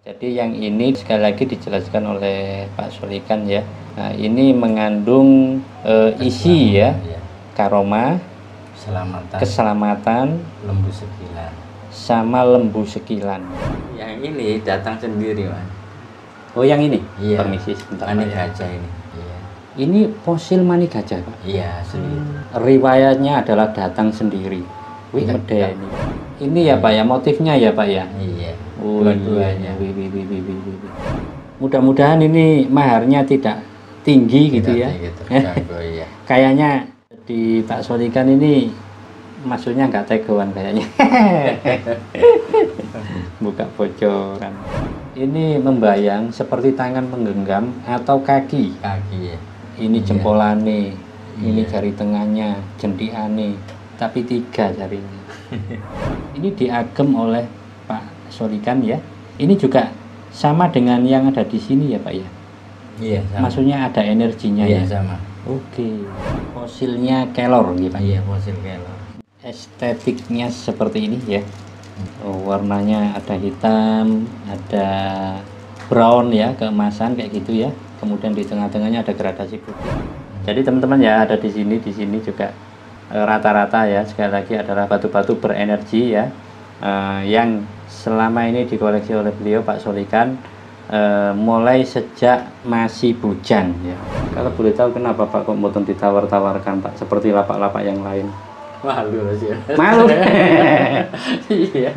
Jadi yang ini sekali lagi dijelaskan oleh Pak Solikan ya. Nah, ini mengandung isi ya, karomah, keselamatan, lembu sekilan, sama lembu sekilan. Yang ini datang sendiri, Mas. Oh, yang ini? Iya. Permisi sebentar. Mani gajah ini. Iya. Ini fosil mani gajah, Pak? Iya, asli. Riwayatnya adalah datang sendiri. Wih, medeni. Ini ya Pak ya, motifnya ya Pak ya? Iya. Dua-duanya. Mudah-mudahan ini maharnya tidak tinggi gitu ya. Iya. Kayaknya di Pak Solikan ini maksudnya nggak tegoan kayaknya. Buka bocoran. Ini membayang seperti tangan menggenggam atau kaki. Kaki ya. Ini jempolane, ini Iya. jari tengahnya, jentikane, tapi 3 jarinya. Ini diagem oleh Pak Solikan ya. Ini juga sama dengan yang ada di sini ya Pak ya. Iya, sama. Maksudnya ada energinya Iya, ya. sama. Oke. Fosilnya kelor gitu Pak. Iya, fosil kelor. Estetiknya seperti ini ya. Oh, warnanya ada hitam, ada brown ya, keemasan kayak gitu ya. Kemudian di tengah-tengahnya ada gradasi putih. Jadi teman-teman ya, ada di sini juga rata-rata ya, sekali lagi adalah batu-batu berenergi ya, yang selama ini dikoleksi oleh beliau Pak Solikan, mulai sejak masih bujang ya. Kalau boleh tahu kenapa Pak kok mboten ditawar-tawarkan Pak seperti lapak-lapak yang lain? Malu sih. Malu. Iya.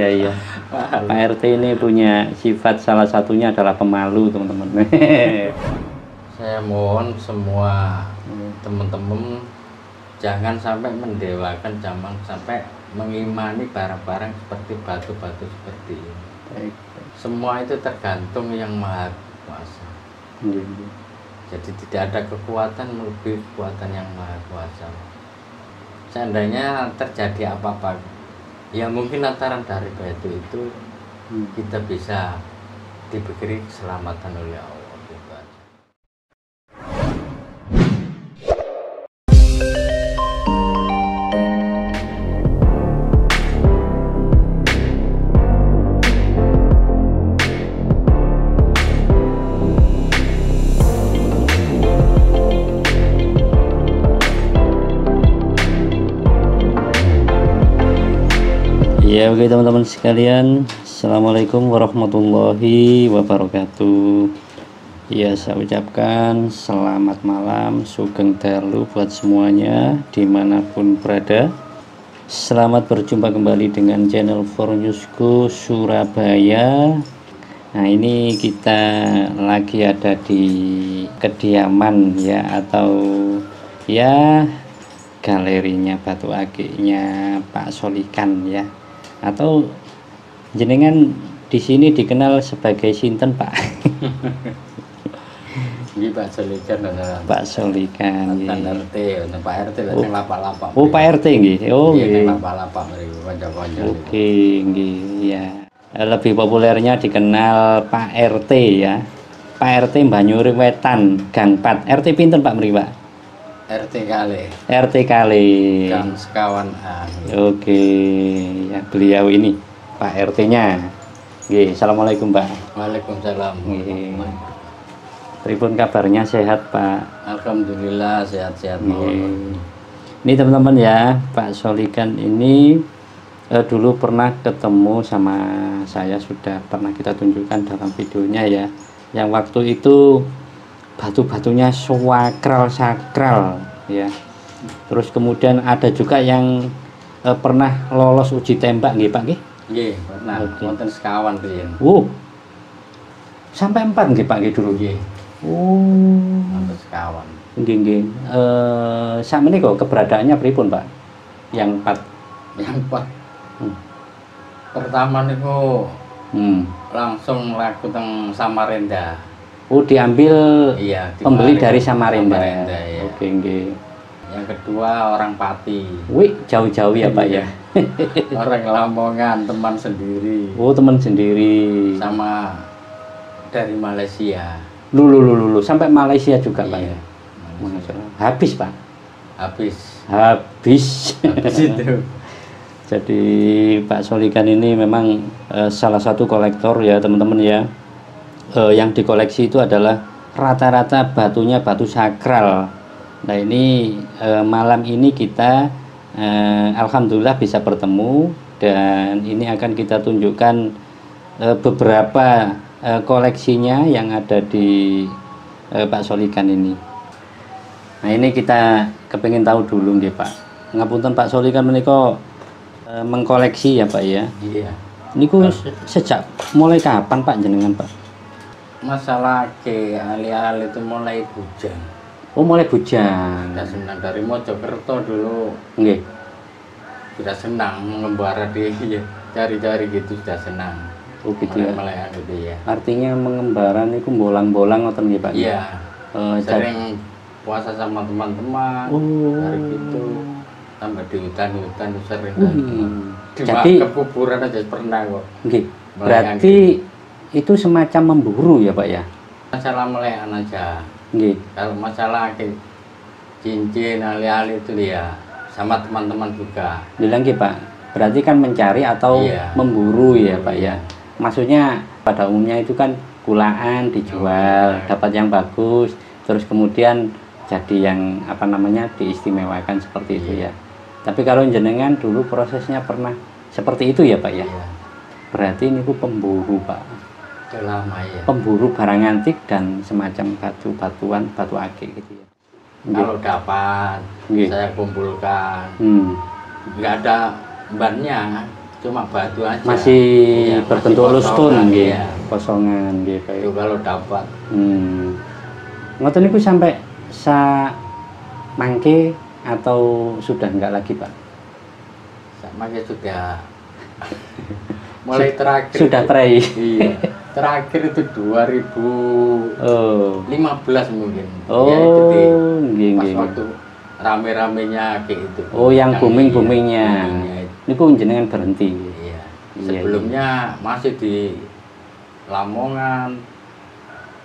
Iya. Pak RT ini punya sifat, salah satunya adalah pemalu teman-teman. Saya mohon semua teman-teman jangan sampai mendewakan, jangan sampai mengimani barang-barang seperti batu-batu seperti ini. Baik. Semua itu tergantung yang Maha Kuasa. Jadi tidak ada kekuatan melebihi kekuatan yang Maha Kuasa. Seandainya terjadi apa-apa, ya mungkin lantaran dari batu itu kita bisa diberi keselamatan oleh Allah. Gitu aja. Ya oke teman-teman sekalian, Assalamualaikum warahmatullahi wabarakatuh. Ya saya ucapkan selamat malam, sugeng dalu buat semuanya dimanapun berada. Selamat berjumpa kembali dengan channel For Newsku Surabaya. Nah ini kita lagi ada di kediaman ya, atau ya galerinya batu akiknya Pak Solikan ya, atau jenengan di sini dikenal sebagai sinten Pak? Ini Pak Solikan adalah Pak Solikan. RT, untuk Pak RT lah yang lapak-lapak. Oh Pak RT nggih. Oh nggih. Lapak-lapak mriku kanca-kanca. Oke nggih ya. Lebih populernya dikenal Pak RT ya. Pak RT Banyuri Wetan Gang 4. RT pinten Pak mriki Pak? RT kali. RT kali. Gang sekawan A. Oke, ya beliau ini Pak RT-nya. Nggih, assalamualaikum Pak. Waalaikumsalam. Nggih. Pripun kabarnya, sehat Pak? Alhamdulillah sehat-sehat. Nggih. Ini teman-teman ya, Pak Solikan ini dulu pernah ketemu sama saya, sudah pernah kita tunjukkan dalam videonya ya. Yang waktu itu batu-batunya sakral ya. Terus kemudian ada juga yang pernah lolos uji tembak nggih Pak nggih? Nggih, pernah. Oke. Wonten sekawan riyen. Sampai 4 nggih Pak nggih dulu. Nggih, Oh. wonten sekawan. Nggih. Sakmenika keberadaannya pripun Pak? Yang 4. Yang Pak pertama niku langsung laku teng Samarinda. Oh, diambil Iya, pembeli dimari- dari Samarinda. ya. Oke nggih. Yang kedua orang Pati. Wih, jauh-jauh ya Pak ya. Orang Lamongan, teman sendiri. Oh, teman sendiri. Sama dari Malaysia. Lu sampai Malaysia juga Pak Iya. ya. Habis Pak. Habis Habis. itu Jadi Pak Solikan ini memang salah satu kolektor ya teman-teman ya. Yang dikoleksi itu adalah rata-rata batunya batu sakral. Nah ini malam ini kita alhamdulillah bisa bertemu, dan ini akan kita tunjukkan beberapa koleksinya yang ada di Pak Solikan ini. Nah ini kita kepingin tahu dulu nggih Pak. Ngapunten Pak Solikan menika mengkoleksi ya Pak ya. Iya. Niku sejak mulai kapan Pak jenengan Pak? Masalah ke alih-alih itu mulai bujang. Oh mulai bujang. Sudah senang dari Mojokerto dulu. Nggih. Sudah senang mengembara di cari-cari gitu, sudah senang. Oh gitu ya. Mulai gitu ya. Artinya mengembara niku bolang-bolang ngoten nggih Pak? Iya. Sering puasa sama teman-teman. Dari gitu. Tambah di hutan-hutan sering. Jadi kekuburan aja pernah kok. Nggih. Berarti itu semacam memburu ya Pak ya? Masalah melekan aja. Nggih. Kalau masalah cincin alih-alih itu ya sama teman-teman juga. Bilang nggih Pak. Berarti kan mencari atau memburu ya Pak ya? Maksudnya pada umumnya itu kan kulaan dijual, dapat yang bagus, terus kemudian jadi yang apa namanya diistimewakan seperti itu ya. Tapi kalau jenengan dulu prosesnya pernah seperti itu ya Pak ya? Berarti ini ku pemburu Pak. Sudah lama ya. Pemburu barang antik dan semacam batu-batuan, batu akik gitu ya. Kalau dapat saya kumpulkan. Nggak ada bannya, cuma batu aja. Masih berbentuk lustun gitu. Ya. Kosongan gitu kayak. Itu kalau dapat. Ngoten niku sampai mangke atau sudah enggak lagi Pak? Mangke sudah mulai terakhir. Sudah terakhir. Iya. Terakhir itu 2015 mungkin. Oh, ya, itu pas nggih. waktu rame-ramenya kayak itu. Oh, yang booming-boomingnya. Niku jenengan berhenti. Iya. Sebelumnya masih di Lamongan,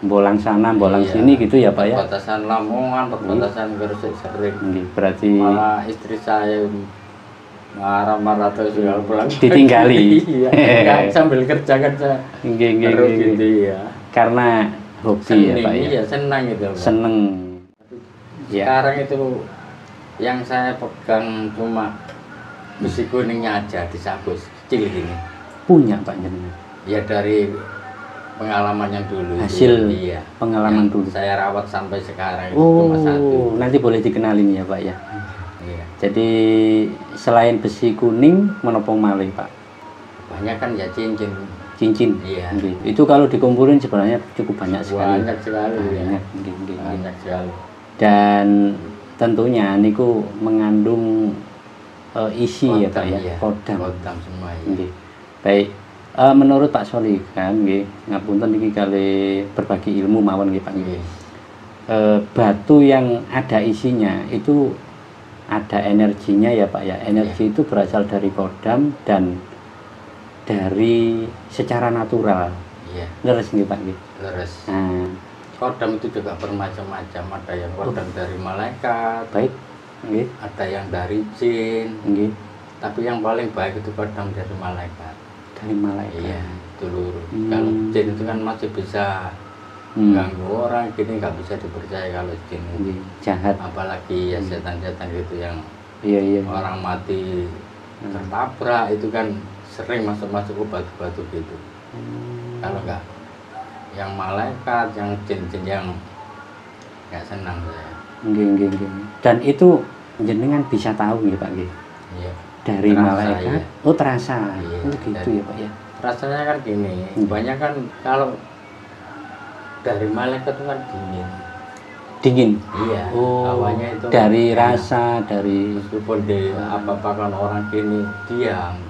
bolang sana, bolang sini gitu ya Pak ya. Perbatasan Lamongan, perbatasan Gresik sering. Berarti malah istri saya marah-marah terus kalau pulang ditinggali. Iya. Sambil kerja saya. Terus gitu ya. Karena hobi ya Pak ya. Iya, senang gitu. Seneng. Sekarang itu yang saya pegang cuma besi kuningnya aja di saku kecil gini. Punya Pak jenengan? Ya dari pengalaman yang dulu. Hasil itu, pengalaman dulu. Saya rawat sampai sekarang itu cuma satu. Nanti boleh dikenalin ya Pak ya. Iya. Jadi selain besi kuning, menapa malih Pak? Banyak kan ya cincin. Cincin. Iya. Itu kalau dikumpulin sebenarnya cukup banyak sekali. Banyak sekali. Banyak sekali. Dan tentunya niku mengandung isi kodam, ya Pak ya. Kodam semua ya. Baik. Menurut Pak Solikan nggih, ngapunten niki kali berbagi ilmu mawon nggih Pak nggih. Batu yang ada isinya itu ada energinya ya Pak ya. Energi itu berasal dari kodam dan dari secara natural. Iya. Leres nggih Pak nggih. Leres. Kodam itu juga bermacam-macam. Ada yang kodam dari malaikat. Baik. Nggih. Ada yang dari jin. Nggih. Tapi yang paling baik itu kodam dari malaikat. Dari malaikat. Iya, dulu. Kalau jin itu kan masih bisa ganggu orang, gini nggak bisa dipercaya kalau jin jahat. Apalagi ya setan-setan gitu yang orang mati tertabrak itu kan sering masuk-masuk ke batu-batu gitu. Kalau nggak yang malaikat, yang jin-jin yang nggak senang saya. Dan itu jenengan bisa tahu ya Pak nggih. Iya. Dari terasa, malaikat. Ya. Oh terasa. Iya, gitu ya Pak ya. Rasanya kan gini, banyak kan kalau dari malaikat itu kan dingin. Iya. Oh, awalnya itu dari rasa, dari meskipun di apa-apa kan orang gini diam.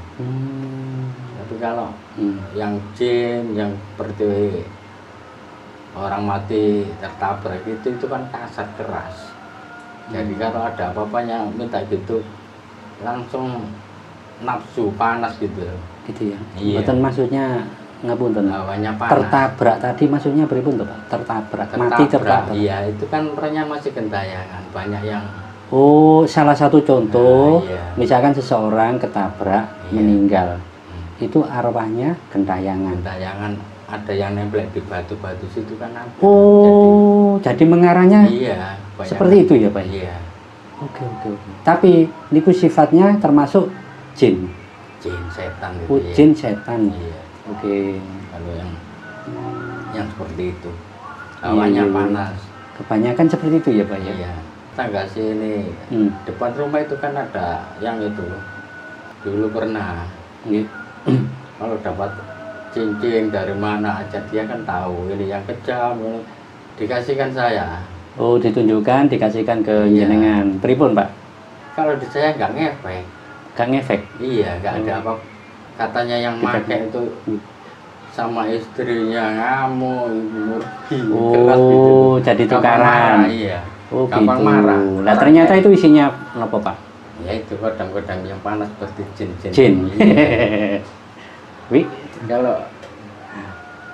Tapi kalau yang jin, yang seperti orang mati tertabrak itu kan kasar keras. Jadi kalau ada apa-apanya minta gitu langsung nafsu panas gitu. Gitu ya. Iya. Betul maksudnya ngapunten. Awalnya panas. Tertabrak tadi maksudnya pripun tuh Pak? Tertabrak. Mati tertabrak. Iya, itu kan orangnya masih gentayangan. Banyak yang Oh, salah satu contoh, Nah, iya. misalkan seseorang ketabrak, Iya. meninggal, itu arwahnya gentayangan. Gentayangan ada yang nempel di batu-batu situ kan ada. Oh, jadi mengarahnya Iya, banyak. seperti itu ya Pak? Iya, Oke. Tapi niku sifatnya termasuk jin, jin setan gitu ya. jin setan. Iya, Oke. kalau yang seperti itu. Hawanya Iya. panas. Kebanyakan seperti itu ya Pak ya? Iya. Tangga sini Hmm. depan rumah itu kan ada yang itu. Dulu pernah Iya. kalau dapat cincin dari mana aja dia kan tahu ini yang kejam ini dikasihkan saya. Oh, ditunjukkan, dikasihkan ke Iya. jenengan. Pripun Pak? Kalau di saya nggak ngefek. Gak ngefek? Iya, nggak ada apa. Katanya yang Tidak. pakai itu sama istrinya ngamuk, murki, Oh, keras gitu. jadi Gampang tukaran. marah, iya. Oh Gampang gitu. marah. Lah ternyata itu isinya apa Pak? Ya itu kodam-kodam yang panas seperti jin-jin. Jin. Iya. Wih, Kalau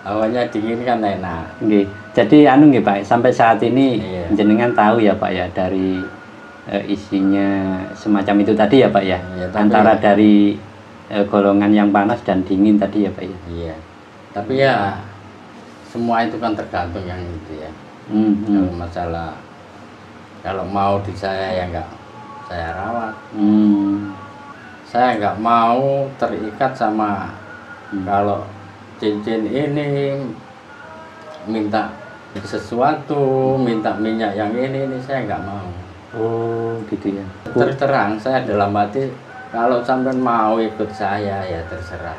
hawanya dingin kan enak. nggih. Jadi anu nggih Pak, sampai saat ini Iya. jenengan tahu ya Pak ya dari isinya semacam itu tadi ya Pak ya. Iya, tapi- Antara dari golongan yang panas dan dingin tadi ya Pak ya. Iya. Tapi ya semua itu kan tergantung yang itu ya. Hmm, Kalau masalah kalau mau di saya ya enggak saya rawat. hmm. Saya nggak mau terikat sama kalau cincin ini minta sesuatu, minta minyak yang ini saya nggak mau. Oh gitu ya. Terus terang saya dalam hati kalau sampai mau ikut saya ya terserah.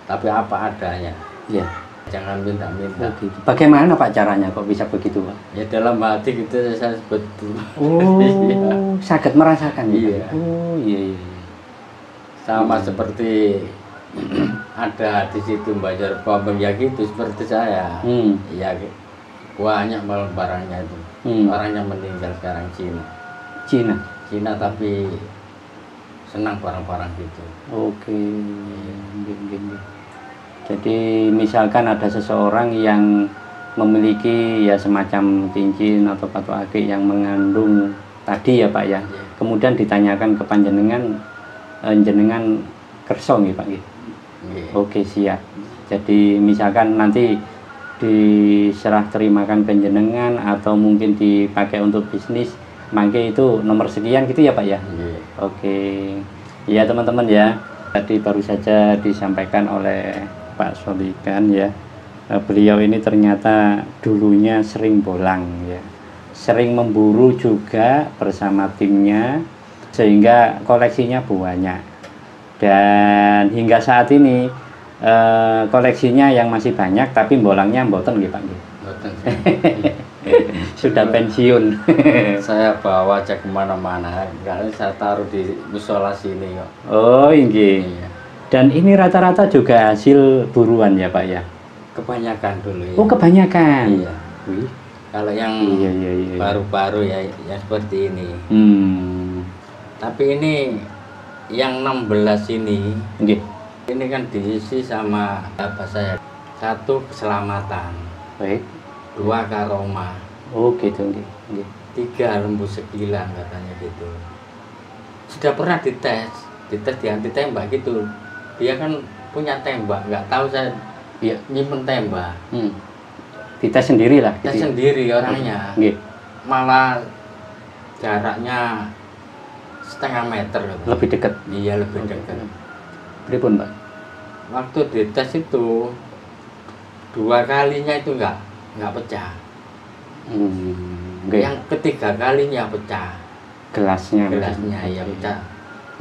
Tapi apa adanya, Ya. jangan minta-minta. Oh, gitu. Bagaimana Pak caranya kok bisa begitu Pak? Ya dalam hati gitu saya sebut. Oh, sakit merasakan ya? Iya. Oh iya. Sama seperti ada di situ Banjar Kombeng ya gitu seperti saya. Hmm. Ya banyak malah barangnya itu. Hmm. Orangnya meninggal sekarang Cina. Cina tapi senang barang-barang gitu. Oke. Nggih. Jadi misalkan ada seseorang yang memiliki ya semacam cincin atau batu akik yang mengandung tadi ya Pak ya. Iya. Kemudian ditanyakan ke panjenengan, jenengan kerso nggih Pak nggih. Iya. Oke siap. Jadi misalkan nanti diserah terimakan ke jenengan atau mungkin dipakai untuk bisnis, mangke itu nomor sekian gitu ya Pak ya. Iya. Oke, ya teman-teman ya, tadi baru saja disampaikan oleh Pak Solikan ya, beliau ini ternyata dulunya sering bolang ya, sering memburu juga bersama timnya, sehingga koleksinya banyak. Dan hingga saat ini koleksinya yang masih banyak, tapi bolangnya mboten nggih Pak nggih. Boten. Sudah pensiun. Saya bawa aja kemana-mana, nggak saya taruh di musola sini kok. Oh, nggih. Iya. Dan ini rata-rata juga hasil buruan ya Pak ya? Kebanyakan dulu ya. Oh kebanyakan? Iya. Wih. Kalau yang Iya. baru-baru ya yang seperti ini. Tapi ini yang 16 ini, Nggih. ini kan diisi sama apa saya. Satu keselamatan, Baik. 2 karomah, Oh gitu nggih. 3 lembu segilan katanya gitu. Sudah pernah dites di anti tembak gitu. Dia kan punya tembak, nggak tahu saya Iya. nyimpen tembak. Dites sendiri lah. Tes gitu ya? sendiri orangnya, Nggih. malah jaraknya setengah meter. Gitu. Lebih dekat. Iya lebih dekat. Pripun Pak? Waktu dites itu 2 kalinya itu nggak pecah. Nggih. Yang ketiga kalinya pecah. Gelasnya. Gelasnya ya pecah.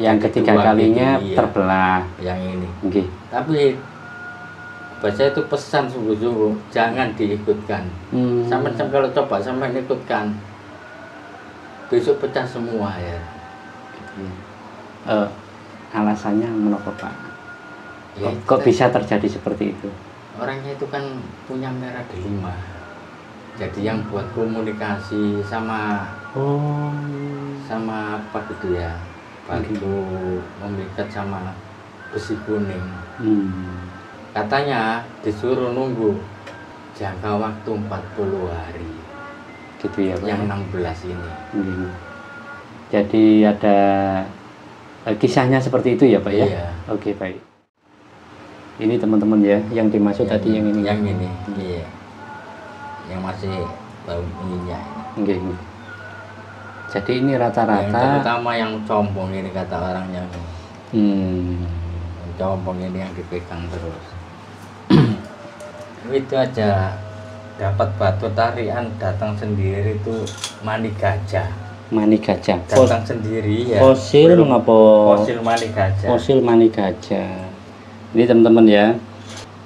Yang ketiga Kedua kalinya iya, terbelah. yang ini. Nggih. Tapi baca itu pesan sungguh-sungguh jangan diikutkan. Sampai kalau coba sampai ikutkan besok pecah semua ya. Alasannya menapa Pak? Ya, Kok kita- bisa terjadi seperti itu? Orangnya itu kan punya merah delima. Jadi yang buat komunikasi sama Oh. apa gitu ya, batu memikat sama besi kuning. Katanya disuruh nunggu jangka waktu 40 hari Gitu ya Pak. yang 16 ini. Jadi ada kisahnya seperti itu ya Pak ya? Iya. Oke, baik. Ini teman-teman ya, yang dimaksud tadi yang ini. Yang ini, iya. Yang masih bau minyak. Oke. Jadi ini Yang rata-rata. terutama yang compong ini kata orangnya. Yang compong ini yang dipegang terus. Itu aja dapat batu tarian datang sendiri itu mani gajah. Mani gajah. Datang sendiri ya. Fosil mengapa? Fosil mani gajah. Fosil mani gajah. Ini teman-teman ya,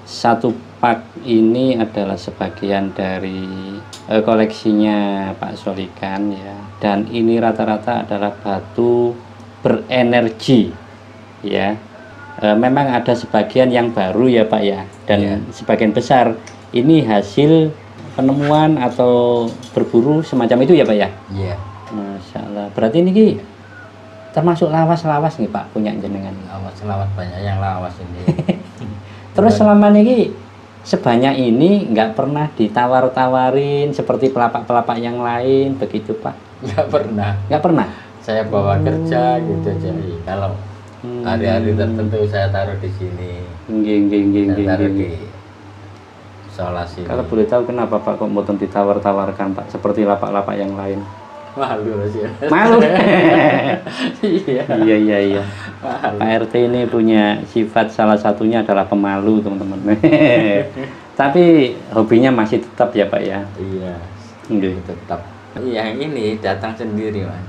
satu pak ini adalah sebagian dari koleksinya Pak Solikan ya. Dan ini rata-rata adalah batu berenergi ya. Memang ada sebagian yang baru ya Pak ya, dan sebagian besar ini hasil penemuan atau berburu semacam itu ya Pak ya. Iya. Masya Allah. Berarti ini termasuk lawas-lawas nih Pak punya jenengan. Lawas banyak yang lawas ini. Terus selama ini sebanyak ini nggak pernah ditawar-tawarin seperti pelapak-pelapak yang lain begitu Pak? Nggak pernah. Nggak pernah. Saya bawa kerja gitu aja. Kalau hari-hari tertentu saya taruh di sini. Saya taruh di isolasi. Kalau boleh tahu kenapa Pak kok mboten ditawar-tawarkan Pak seperti lapak-lapak yang lain? Malu sih. Malu. Iya. Iya. Pak RT ini punya sifat salah satunya adalah pemalu teman-teman. Tapi hobinya masih tetap ya Pak ya. Iya. Tetap. Yang ini datang sendiri Mas.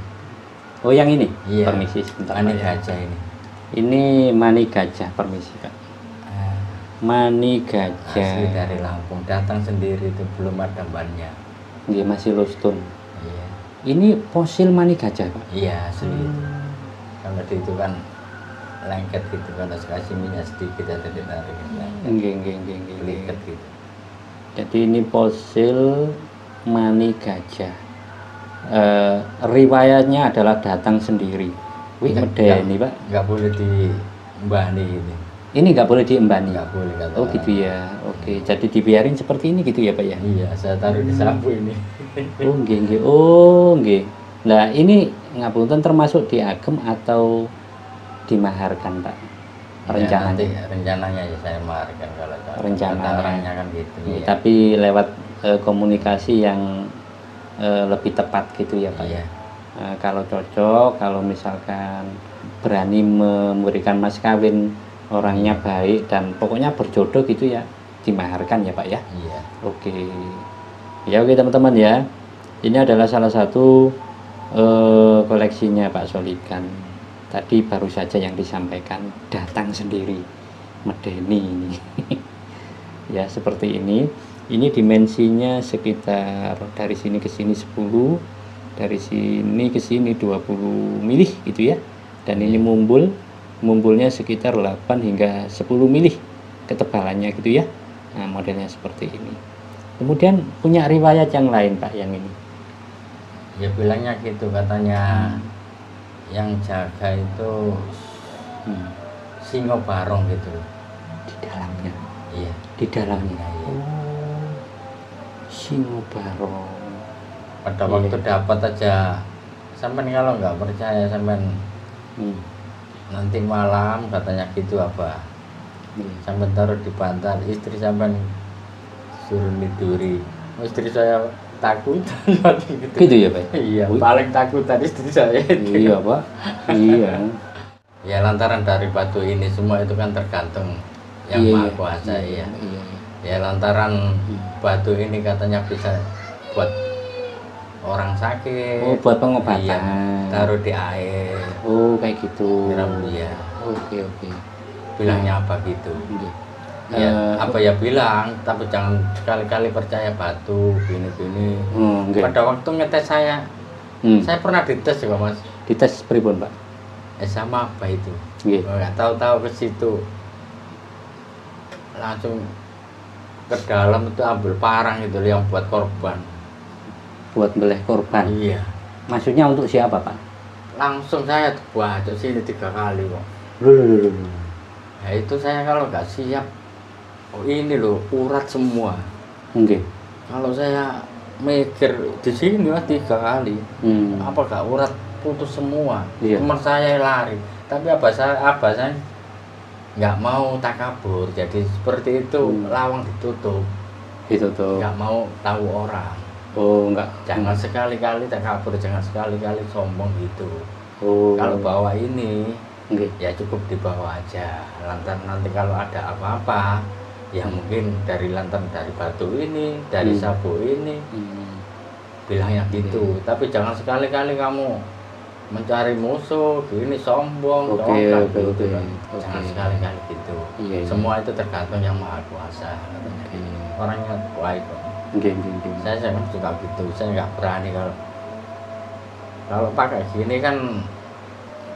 Oh yang ini? Iya. Permisi sebentar. Mani gajah ini. Ini mani gajah, permisi Pak. Mani gajah. Asli dari Lampung, datang sendiri itu belum ada bannya. Dia masih lustun. Iya. Ini fosil mani gajah Pak. Iya asli itu. Kalau itu kan lengket gitu, kalau kasih minyak sedikit ada ditarik. Enggak. Lengket gitu. Jadi ini fosil mani gajah. Riwayatnya adalah datang sendiri. Wih, medeni Pak. Nggak boleh diembani ini. Ini nggak boleh diembani. Nggak boleh kata Oh orang. gitu ya. Oke, jadi dibiarin seperti ini gitu ya Pak ya. Iya, saya taruh di sapu ini. Oh nggih. Oh nggih. Nah ini ngapunten termasuk diagem atau dimaharkan Pak? Rencananya. Ya, nanti rencananya ya saya maharkan kalau Rencananya. kata orangnya kan gitu. Ya, Ya. tapi lewat komunikasi yang lebih tepat gitu ya Pak. Iya. Kalau cocok, kalau misalkan berani memberikan mas kawin, orangnya baik dan pokoknya berjodoh gitu ya, dimaharkan ya Pak ya. Iya. Oke. Ya oke teman-teman ya. Ini adalah salah satu koleksinya Pak Solikan. Tadi baru saja yang disampaikan, datang sendiri, medeni ini. Ya seperti ini. Ini dimensinya sekitar dari sini ke sini 10, dari sini ke sini 20 milih gitu ya. Dan ini mumbulnya sekitar 8 hingga 10 milih ketebalannya gitu ya. Nah, modelnya seperti ini. Kemudian punya riwayat yang lain Pak yang ini. Ya bilangnya gitu katanya. Yang jaga itu Singo Barong gitu. Di dalamnya. Iya. Di dalamnya. Iya. Singo Barong. Pada waktu dapat aja, sampean kalau nggak percaya sampean nanti malam katanya gitu apa? Sampean taruh di bantal, istri sampean suruh niduri. Istri saya takut Gitu ya Pak? Iya, paling takutan istri saya. Iya Pak. Iya. Ya lantaran dari batu ini semua itu kan tergantung yang Maha Kuasa ya. Iya. Ya lantaran batu ini katanya bisa buat orang sakit. Oh, buat pengobatan. Iya, taruh di air. Oh, kayak gitu. Iya. Oke. Bilangnya apa gitu. Iya. Ya, apa ya bilang, tapi jangan sekali-kali percaya batu gini-gini. Pada waktu ngetes saya pernah dites juga Mas. Dites pripun Pak? Sama apa itu? Nggih. Nggak tahu-tahu ke situ langsung ke dalam itu ambil parang itu yang buat korban. Buat beleh korban. Iya. Maksudnya untuk siapa Pak? Langsung saya baca sini 3 kali kok. Loh. Ya itu saya kalau nggak siap, oh ini loh urat semua. Nggih. Kalau saya mikir di sini Mas 3 kali, apa gak urat putus semua. Iya. Teman saya lari, tapi abah saya nggak mau takabur, jadi seperti itu. Lawang ditutup, nggak mau tahu orang. Oh, enggak. Jangan sekali-kali takabur, jangan sekali-kali sombong gitu. Oh. Kalau bawa ini Nggih. ya cukup dibawa aja. Lantaran nanti kalau ada apa-apa, ya mungkin dari lantaran dari batu ini, dari sabu ini, bilangnya gitu. Tapi jangan sekali-kali kamu mencari musuh, gini sombong, Oke. Jangan sekali-kali gitu. Iya. Semua itu tergantung yang Maha Kuasa. Orangnya baik kok. Saya sangat suka gitu. Saya nggak berani kalau pakai gini kan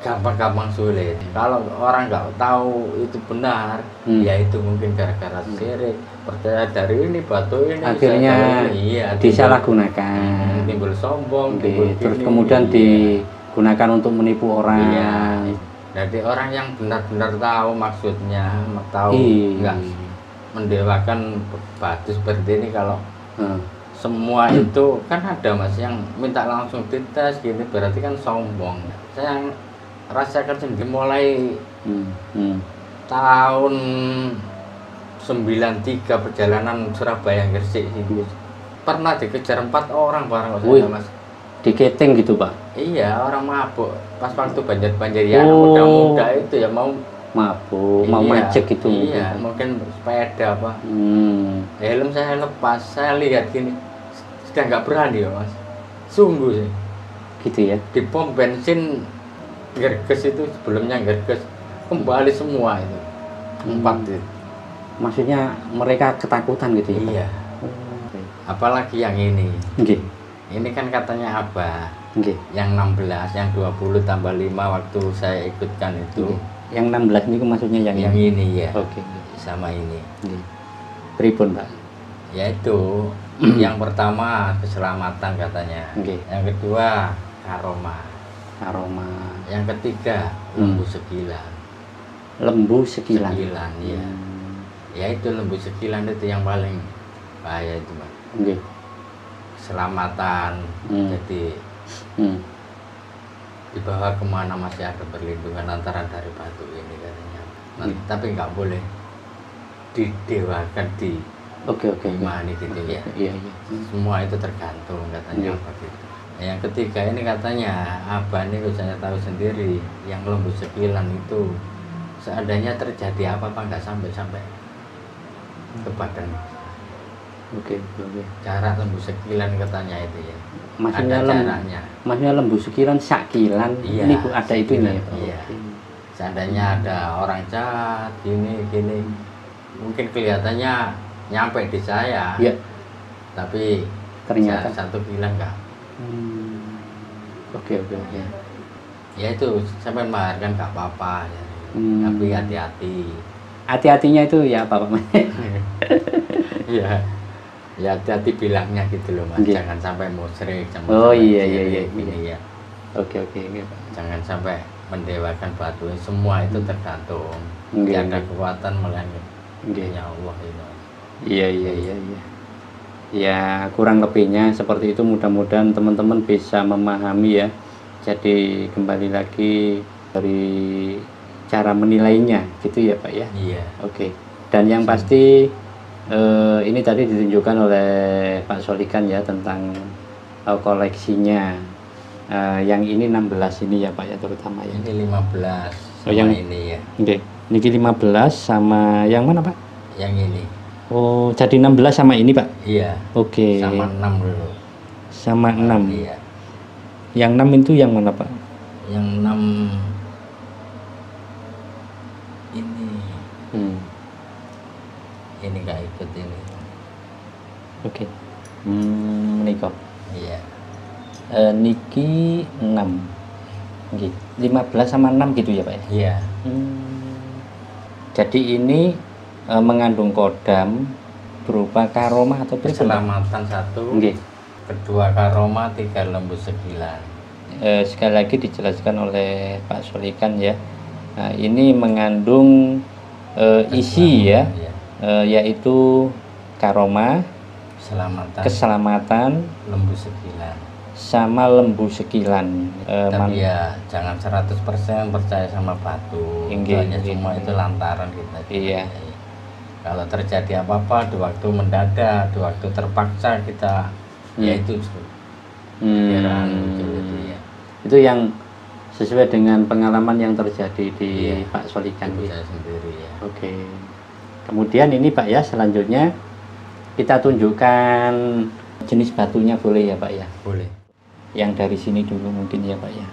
gampang-gampang sulit. Kalau orang nggak tahu itu benar, ya itu mungkin gara-gara sirik, percaya dari ini batu ini, akhirnya iya, disalahgunakan, timbul sombong, terus kemudian digunakan untuk menipu orang. Iya. Jadi orang yang benar-benar tahu maksudnya, tahu nggak mendewakan batu seperti ini. Kalau semua itu kan ada mas yang minta langsung dites gini, berarti kan sombong. Saya rasakan sendiri mulai tahun 93 perjalanan Surabaya Gresik ini pernah dikejar 4 orang bareng saya mas. Diketing gitu pak? Iya, orang mabuk pas waktu banjir ya, muda-muda itu ya mau mabuk, mau macet gitu. Iya, mungkin sepeda apa. Helm saya lepas, saya lihat gini sudah nggak berani ya mas, sungguh sih gitu ya. Di pom bensin Gerges itu sebelumnya Gerges kembali semua itu 4 itu. Maksudnya mereka ketakutan gitu ya? Iya. Apalagi yang ini. Nggih. Ini kan katanya Abah. Nggih. Yang 16, yang 20 tambah 5 waktu saya ikutkan itu. Yang 16 ini maksudnya yang ini ya. Oke. Sama ini. Pripun pak? Yaitu yang pertama keselamatan katanya. Yang kedua aroma. Yang ketiga lembu sekilan. Lembu sekilan. Ya. Ya itu lembu sekilan itu yang paling bahaya itu mas. Keselamatan. Jadi dibawa kemana masih ada perlindungan antara dari batu ini katanya. Tapi nggak boleh didewakan di imani gitu ya. Iya. Semua itu tergantung katanya begitu. Yang ketiga ini katanya Abah ini saya tahu sendiri, yang lembu sekilan itu seandainya terjadi apa-apa nggak sampai ke badan. Cara lembu sekilan katanya itu ya. Maksudnya ada caranya. Maksudnya lembu sekilan, sakilan. Iya, ini ada itu ya. Iya. Seandainya ada orang jahat gini, mungkin kelihatannya nyampe di saya. Iya. Tapi ternyata 1 kilan enggak. Oke. Ya itu sampai mahar kan nggak apa-apa ya. Tapi hati-hati. Hati-hatinya itu ya apa pak? Iya. Ya hati-hati bilangnya gitu loh mas. Jangan sampai musyrik. Iya. Ini ya. Oke. Jangan sampai mendewakan batu. Semua itu tergantung. Tidak ada kekuatan melainkan Allah itu. Iya. Ya kurang lebihnya seperti itu, mudah-mudahan teman-teman bisa memahami ya. Jadi kembali lagi dari cara menilainya gitu ya pak ya. Iya. Oke. Dan yang pasti ini tadi ditunjukkan oleh Pak Solikan ya tentang koleksinya. Yang ini 16 ini ya pak ya terutama ya. Ini 15 sama yang ini ya. Oke. Ini 15 sama yang mana pak? Yang ini. Oh, jadi 16 sama ini, Pak? Iya. Oke. Sama 6 dulu. Sama 6. Iya. Yang 6 itu yang mana, Pak? Yang 6 ini. Ini nggak ikut ini. Oke. Menikah. Iya. Niki 6. Nggih. 15 sama 6 gitu ya, Pak ya? Iya. Jadi ini mengandung kodam berupa karomah atau keselamatan 1. Nggih. Kedua karomah, 3 lembu sekilan. Sekali lagi dijelaskan oleh Pak Solikan ya. Nah, ini mengandung isi ya, yaitu karomah, keselamatan, keselamatan, lembu sekilan. sama lembu sekilan. Tapi ya jangan 100% percaya sama batu. Soalnya semua itu lantaran kita. Iya. Kalau terjadi apa-apa di waktu mendadak, di waktu terpaksa kita ya itu ya. Itu yang sesuai dengan pengalaman yang terjadi di Pak Solikan saya sendiri ya. Oke. Kemudian ini Pak ya, selanjutnya kita tunjukkan jenis batunya boleh ya Pak ya? Boleh. Yang dari sini dulu mungkin ya Pak ya.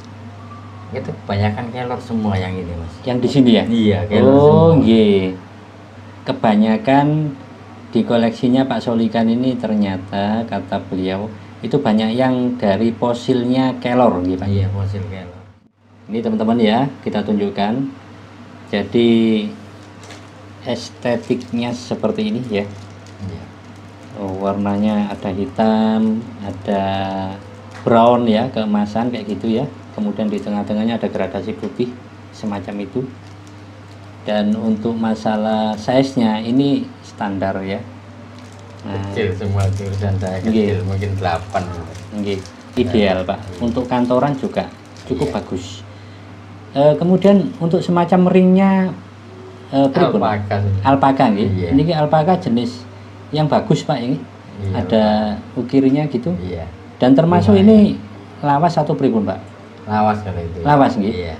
Itu kebanyakan kelor semua yang ini Mas. Yang di sini ya? Iya, kelor semua. Oh, nggih. Kebanyakan di koleksinya Pak Solikan ini ternyata kata beliau itu banyak yang dari fosilnya kelor gitu Pak. Iya, fosil kelor. Ini teman-teman ya, kita tunjukkan. Jadi estetiknya seperti ini ya. Iya. Warnanya ada hitam, ada brown ya, keemasan kayak gitu ya. Kemudian di tengah-tengahnya ada gradasi putih semacam itu. Dan untuk masalah size-nya ini standar ya. Kecil semua tulisan saya kecil, mungkin 8. Ideal Pak. Untuk kantoran juga cukup bagus. Kemudian untuk semacam ringnya alpaka nggih. Ini alpaka jenis yang bagus Pak ini. Ada ukirnya gitu. Iya. Dan termasuk ini lawas atau pripun Pak? Lawas kalau itu. Lawas nggih. Iya.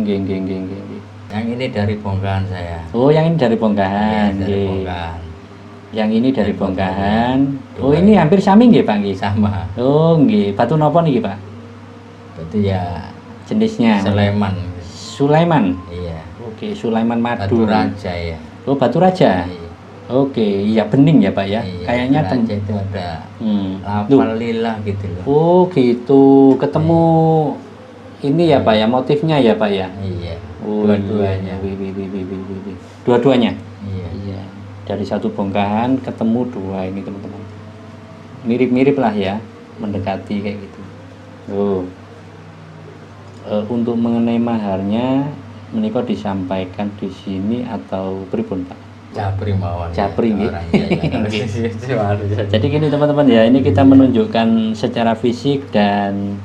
Nggih. Yang ini dari bongkahan saya. Oh, yang ini dari bongkahan. Iya, dari bongkahan. Yang ini dari bongkahan. Oh, ini hampir sami nggih Pak nggih? Sama. Oh, nggih. Batu napa niki Pak? Batu ya jenisnya Sulaiman. Sulaiman. Iya. Oke, Sulaiman madu. Batu raja ya. Oh, batu raja. Iya. Oke, iya bening ya Pak ya. Iya, kayaknya raja itu ada lafal lila gitu loh. Oh, gitu. Ketemu ini ya Pak ya, motifnya ya Pak ya. Iya. Oh, dua-duanya. Dua-duanya. Iya. Dari satu bongkahan ketemu dua ini teman-teman. Mirip-mirip lah ya, mendekati kayak gitu. Untuk mengenai maharnya menika disampaikan di sini atau pripun Pak? Japri mawon. Japri nggih. Ya. Jadi gini teman-teman ya, ini kita menunjukkan secara fisik dan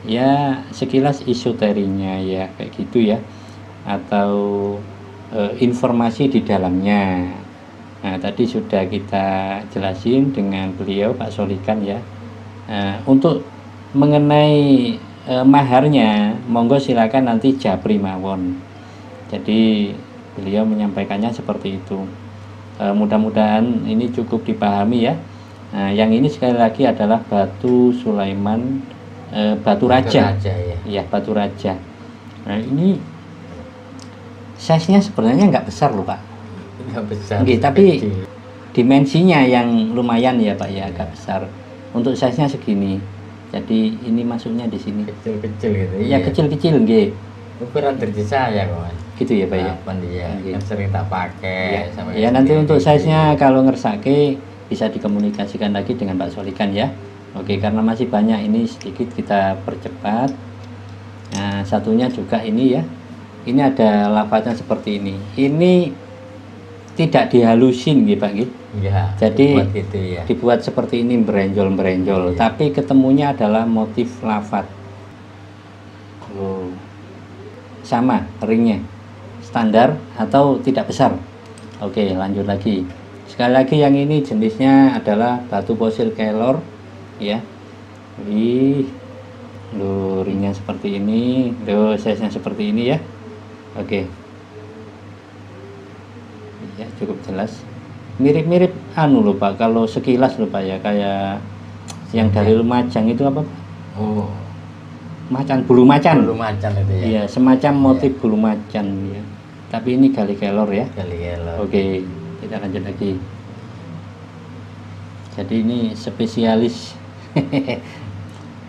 ya sekilas esoterinya ya kayak gitu ya, atau informasi di dalamnya. Nah, tadi sudah kita jelasin dengan beliau Pak Solikan ya. Untuk mengenai maharnya, monggo silakan nanti japri mawon. Jadi beliau menyampaikannya seperti itu. Mudah-mudahan ini cukup dipahami ya. Yang ini sekali lagi adalah batu Sulaiman, batu raja. Ya, batu raja. Nah, ini size-nya sebenarnya nggak besar loh Pak. Nggak besar. Tapi dimensinya yang lumayan ya Pak ya, agak besar. Untuk size-nya segini. Jadi ini masuknya di sini. Kecil-kecil gitu. Ya, kecil-kecil nggih. Ukuran terjadi saya kok. Gitu ya Pak ya. Dia kan sering tak pakai. Ya nanti untuk size-nya kalau ngersake bisa dikomunikasikan lagi dengan Pak Solikan ya. Oke, karena masih banyak ini sedikit kita percepat. Nah, satunya juga ini ya. Ini ada lafaznya seperti ini. Ini tidak dihalusin gitu Pak gitu. Ya, jadi gitu, ya. Dibuat seperti ini berenjol-berenjol, tapi ketemunya adalah motif lafaz. Sama ringnya, standar atau tidak besar. Oke, lanjut lagi. Sekali lagi yang ini jenisnya adalah batu fosil kelor ya. Ringnya seperti ini, size-nya seperti ini ya. Oke. Ya, cukup jelas. Mirip-mirip lho Pak, kalau sekilas lho Pak ya, kayak yang dari Lumajang itu apa Pak? Oh, macan, bulu macan. Bulu macan itu ya. Iya, semacam motif bulu macan ya. Tapi ini gali kelor ya. Gali kelor. Oke, kita lanjut lagi. Jadi ini spesialis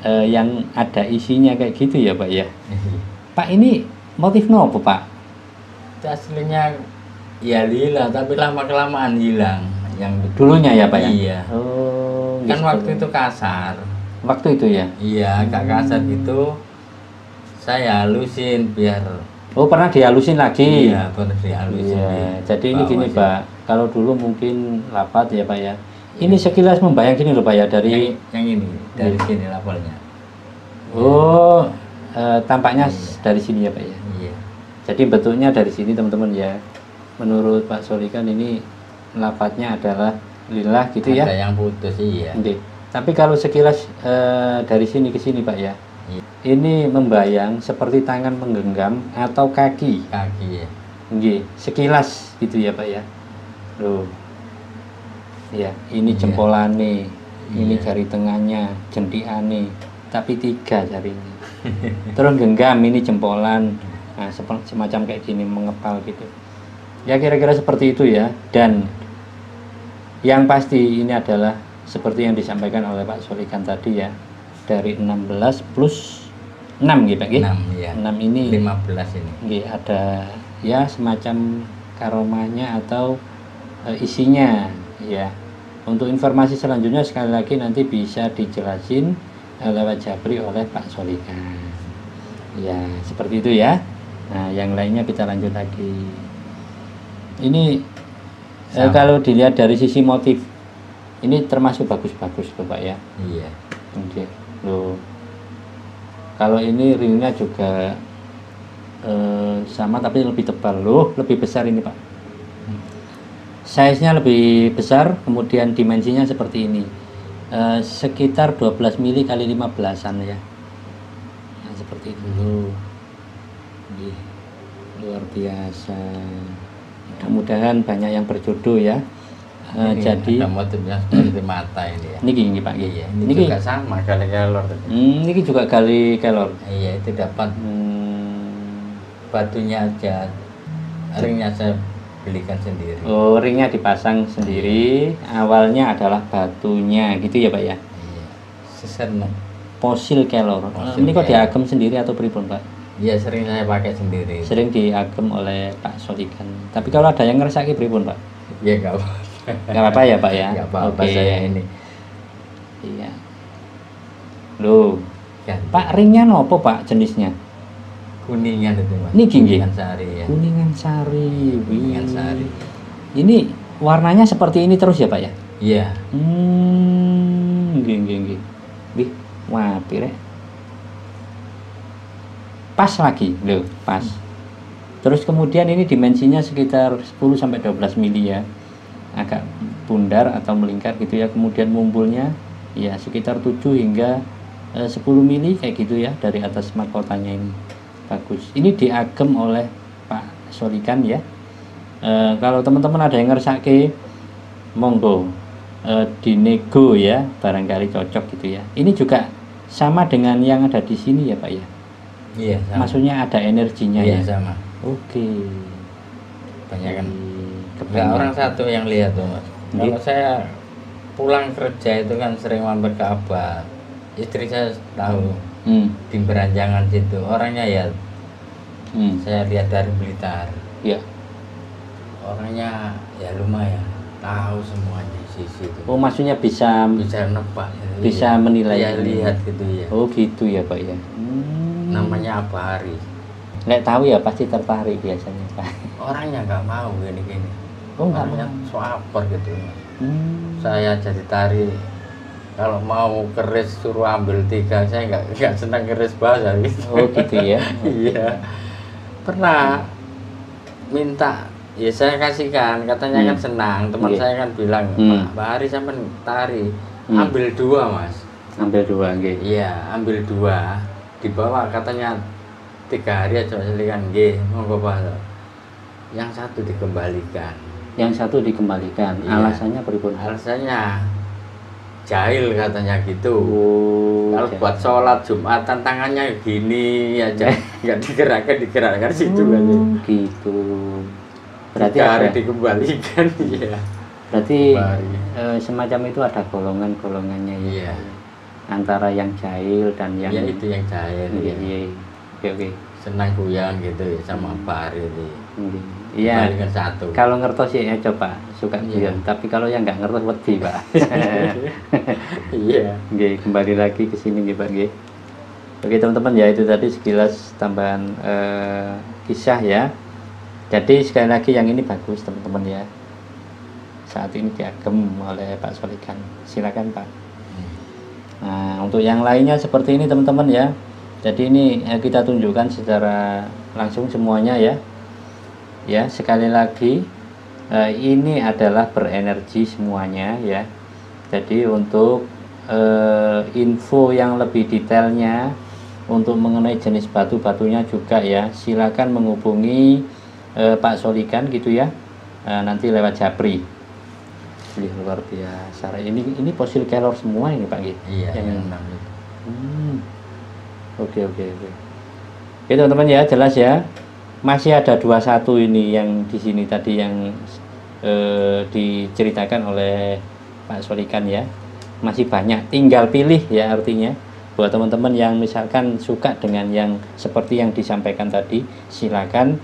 yang ada isinya kayak gitu ya Pak ya. Pak, ini motif nopo Pak? Itu aslinya ya lila, tapi lama-kelamaan hilang. Yang dulunya ya Pak ya? Iya. Oh, kan waktu itu kasar. Waktu itu ya? Iya, agak kasar gitu. Saya halusin biar. Oh, pernah dihalusin lagi? Iya, pernah dihalusin. Iya. Jadi ini gini Pak, kalau dulu mungkin rapat ya Pak ya. Ini sekilas membayang gini loh Pak ya, dari yang ini dari sini lapelnya. oh tampaknya dari sini ya Pak ya. Iya. Jadi bentuknya dari sini teman-teman ya. Menurut Pak Solikan ini lafadznya adalah lillah gitu ya. Ada yang putus iya. Oke. Tapi kalau sekilas dari sini ke sini Pak ya, Iya. ini membayang seperti tangan menggenggam atau kaki. Kaki ya. Nggih, sekilas gitu ya Pak ya. Loh. Ya, ini Iya. jempolane, ini Iya. jari tengahnya, jentiane, tapi 3 jarinya. Terus genggam ini jempolan. Nah, semacam kayak gini mengepal gitu. Ya kira-kira seperti itu ya. Dan yang pasti ini adalah seperti yang disampaikan oleh Pak Solikan tadi ya. Dari 16 plus 6 gitu Pak. 6 ya. 6 ini 15 ini. nggih, ada ya semacam karomahnya atau isinya ya. Untuk informasi selanjutnya sekali lagi nanti bisa dijelasin lewat Jabri oleh Pak Solikan. Ya, seperti itu ya. Nah, yang lainnya kita lanjut lagi. Ini kalau dilihat dari sisi motif, ini termasuk bagus-bagus loh Pak ya. Iya. Oke. Loh. Kalau ini ringnya juga sama tapi lebih tebal loh, lebih besar ini Pak. Size-nya lebih besar, kemudian dimensinya seperti ini. Sekitar 12 mili kali 15-an ya. Nah, seperti itu. Nggih. Luar biasa. Mudah-mudahan banyak yang berjodoh ya. Jadi ada motifnya seperti mata ini ya. Niki Pak. Iya, ini juga sama kali kelor. Niki juga gali kelor. Iya, itu dapat batunya aja. Ringnya saya belikan sendiri. Oh, ringnya dipasang sendiri. Awalnya adalah batunya gitu ya Pak ya. Iya. Seseneng. Fosil kelor. Fosil Ini kok kelor. diagem sendiri atau pripun Pak? Iya, sering saya pakai sendiri. Sering diagem oleh Pak Solikan. Tapi kalau ada yang ngeresaki pripun Pak? Iya, enggak apa. Nggak apa-apa ya Pak ya. Enggak apa-apa Oke. saya ini. Iya. Loh, Kan. Pak ringnya nopo Pak jenisnya? Kuningan itu Mas. Niki, nggih. Kuningan sari ya. Kuningan sari. Kuningan Wih. sari. Ini warnanya seperti ini terus ya Pak ya? Iya. Nggih. Wih, wah, pirek. Pas lagi, loh, pas. Terus kemudian ini dimensinya sekitar 10 sampai 12 mili ya. Agak bundar atau melingkar gitu ya. Kemudian mumbulnya ya sekitar 7 hingga 10 mili kayak gitu ya dari atas mahkotanya ini. Bagus. Ini diagem oleh Pak Solikan ya. Kalau teman-teman ada yang ngersake, monggo dinego ya, barangkali cocok gitu ya. Ini juga sama dengan yang ada di sini ya Pak ya. Iya, sama. Maksudnya ada energinya Iya, ya. sama. Oke. Banyak kan. Kebanyakan. Enggak orang satu yang lihat tuh Mas. Iya. Kalau saya pulang kerja itu kan sering mampir ke Abah. Istri saya tahu di Beranjangan situ. Orangnya ya saya lihat dari Blitar. Ya. Orangnya ya lumayan tahu semuanya sisi itu. Oh, maksudnya bisa Nebak ya. bisa menilai. Ya lihat gitu ya. Oh, gitu ya Pak ya. Namanya Abah Hari. Nek tahu ya pasti tertarik biasanya Pak. Orangnya nggak mau gini-gini. Oh, nggak Orangnya mau. swaper gitu Mas. Saya jadi tari, kalau mau keris suruh ambil 3, saya nggak senang keris basah gitu. Oh, gitu ya. Iya, pernah minta, ya saya kasihkan, katanya kan senang. Teman Iya. saya kan bilang, Pak Hari sampai tari, ambil 2 Mas. Ambil 2 nggih. Iya, ambil 2, dibawa katanya 3 hari aja selikan, nggih, monggo Pak. Yang 1 dikembalikan. Yang 1 dikembalikan. Iya. Alasannya pripun? Alasannya jahil katanya gitu. Oh, Kalau buat sholat Jumatan tangannya gini aja, nggak digerakkan situ kan. Gitu. Berarti 3 hari ada. dikembalikan, iya. Berarti Kembali. semacam itu ada golongan-golongannya ya. Iya. Antara yang jahil dan yang Ya itu yang jahil. Iya, Ya. iya. Oke. Senang goyang gitu ya sama Pak Hari itu. Iya. Kembalikan 1. Kalau ngertos ya coba suka Iya. guyon, tapi kalau yang nggak ngertos wedi, Pak. Iya. Nggih, kembali lagi ke sini nggih, Pak nggih. Oke, teman-teman ya itu tadi sekilas tambahan kisah ya. Jadi sekali lagi yang ini bagus, teman-teman ya. saat ini diagem oleh Pak Solikan. Silakan Pak. Nah, untuk yang lainnya seperti ini teman-teman ya. Jadi ini kita tunjukkan secara langsung semuanya ya. Ya, sekali lagi ini adalah berenergi semuanya ya. Jadi untuk info yang lebih detailnya untuk mengenai jenis batu-batunya juga ya, silakan menghubungi Pak Solikan gitu ya. Nanti lewat Japri. Luar biasa. Ini fosil kelor semua ini Pak gitu. Iya, yang 6 itu. Oke. Oke teman-teman ya, jelas ya. Masih ada 21 ini yang di sini tadi yang diceritakan oleh Pak Solikan ya. Masih banyak, tinggal pilih ya artinya. Buat teman-teman yang misalkan suka dengan yang seperti yang disampaikan tadi, silakan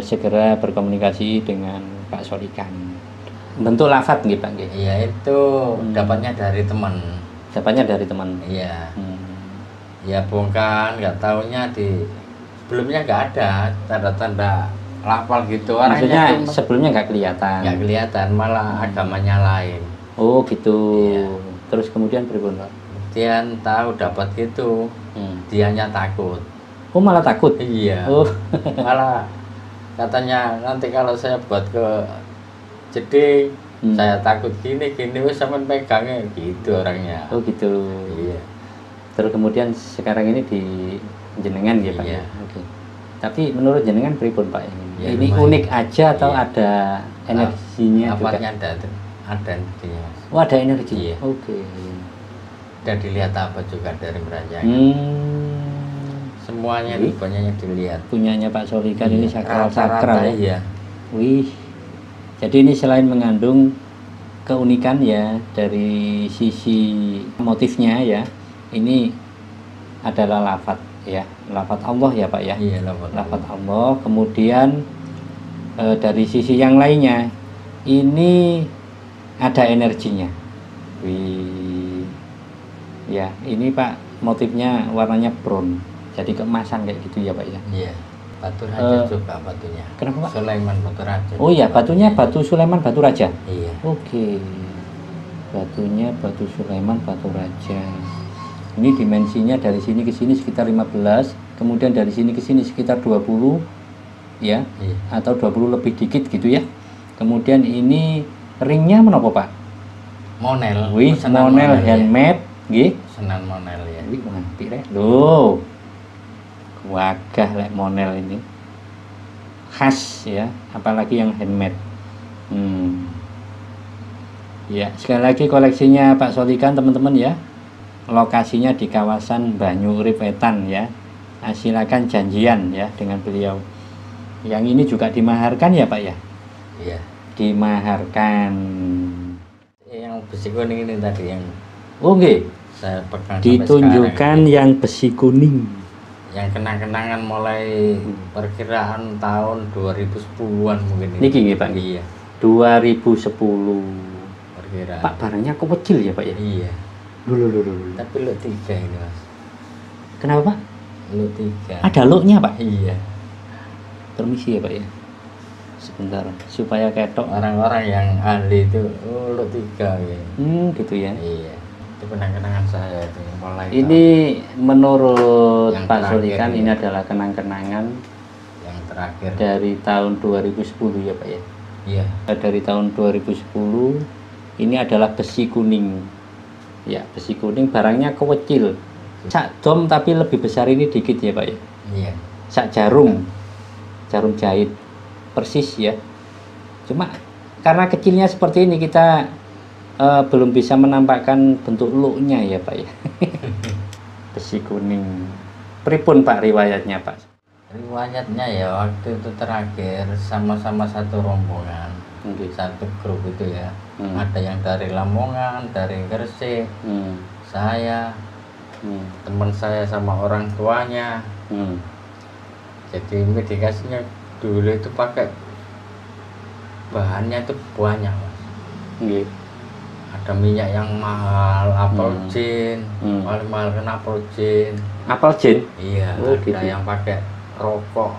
segera berkomunikasi dengan Pak Solikan. Bentuk lafadz gitu Pak. Iya, itu dapatnya dari teman. Dapatnya dari teman. Iya. Ya bukan, nggak taunya sebelumnya nggak ada tanda-tanda lafal gitu. Maksudnya sebelumnya nggak kelihatan. Nggak kelihatan, malah agamanya lain. Oh gitu. Iya. Terus kemudian berikutnya Pak? Kemudian tahu dapat gitu, dianya takut. Oh malah takut? Iya. Oh. Malah katanya nanti kalau saya buat ke jadi saya takut gini wes sampai pegangnya gitu orangnya. Oh gitu. Iya. Terus kemudian sekarang ini di jenengan ya Pak. Iya. Oke. Tapi menurut jenengan pripun Pak Ya, ini lumayan. unik aja atau Iya. ada energinya juga? Apanya ada energinya. Oh ada energi. Iya. Oke. Dan dilihat apa juga dari merajakan. Semuanya Wih. rupanya dilihat. Punyanya Pak Solikan ini Rata-rata sakral ya. iya. Wih. Jadi ini selain mengandung keunikan ya dari sisi motifnya ya, ini adalah lafadz ya, lafadz Allah ya Pak ya. Iya, Lafadz Allah. Kemudian dari sisi yang lainnya, ini ada energinya. Wih. Ya, ini Pak motifnya warnanya brown. Jadi keemasan kayak gitu ya Pak ya. Iya. Batu raja juga batunya. Kenapa Pak? Sulaiman batu raja. Oh ya, batunya batu Sulaiman batu raja. Iya. Oke. Batunya batu Sulaiman batu raja. Ini dimensinya dari sini ke sini sekitar 15, kemudian dari sini ke sini sekitar 20 ya. Iya. Atau 20 lebih dikit gitu ya. Kemudian ini ringnya menapa Pak? Monel. Wih, Pesanan monel ya. handmade nggih. Senan monel ya. Wih, mantap rek. Loh. Wagah lek monel ini. Khas ya, apalagi yang handmade. Ya, sekali lagi koleksinya Pak Solikan teman-teman ya. Lokasinya di kawasan Banyurip Wetan ya. Nah, silakan janjian ya dengan beliau. Yang ini juga dimaharkan ya Pak ya? Iya. Dimaharkan. Yang besi kuning ini tadi yang Oke. saya pegang sampai Ditunjukkan sekarang. yang besi kuning. Yang kenang-kenangan mulai perkiraan tahun 2010-an mungkin ini. Niki nggih Pak. Iya. 2010. Perkiraan. Pak barangnya kecil ya Pak ya? Iya. Dulu. Tapi lo 3 ini mas. Kenapa Pak? Lo 3. Ada loknya Pak? Iya. Permisi ya Pak ya. Sebentar supaya ketok. Orang-orang yang ahli itu lo 3 ya. Gitu ya. Iya. Itu kenang-kenangan saya itu mulai. Ini menurut Yang Pak terakhir Solikan ya. ini adalah kenang-kenangan yang terakhir. dari tahun 2010 ya Pak ya. Iya. Dari tahun 2010 ini adalah besi kuning. Ya, besi kuning barangnya kecil. Sak dom tapi lebih besar ini dikit ya Pak ya. Iya. Sak jarum. Jarum jahit. Persis ya. Cuma karena kecilnya seperti ini kita belum bisa menampakkan bentuk looknya ya Pak ya. Besi kuning. Pripun Pak riwayatnya Pak? Riwayatnya ya waktu itu terakhir sama-sama satu rombongan, satu grup itu ya. Ada yang dari Lamongan, dari Gresik, saya, teman saya sama orang tuanya. Jadi medikasinya dulu itu pakai bahannya itu banyak mas. Ada minyak yang mahal, apel jin, paling mahal kan apel jin. Apel jin? Iya, Oh, ada gitu. yang pakai rokok,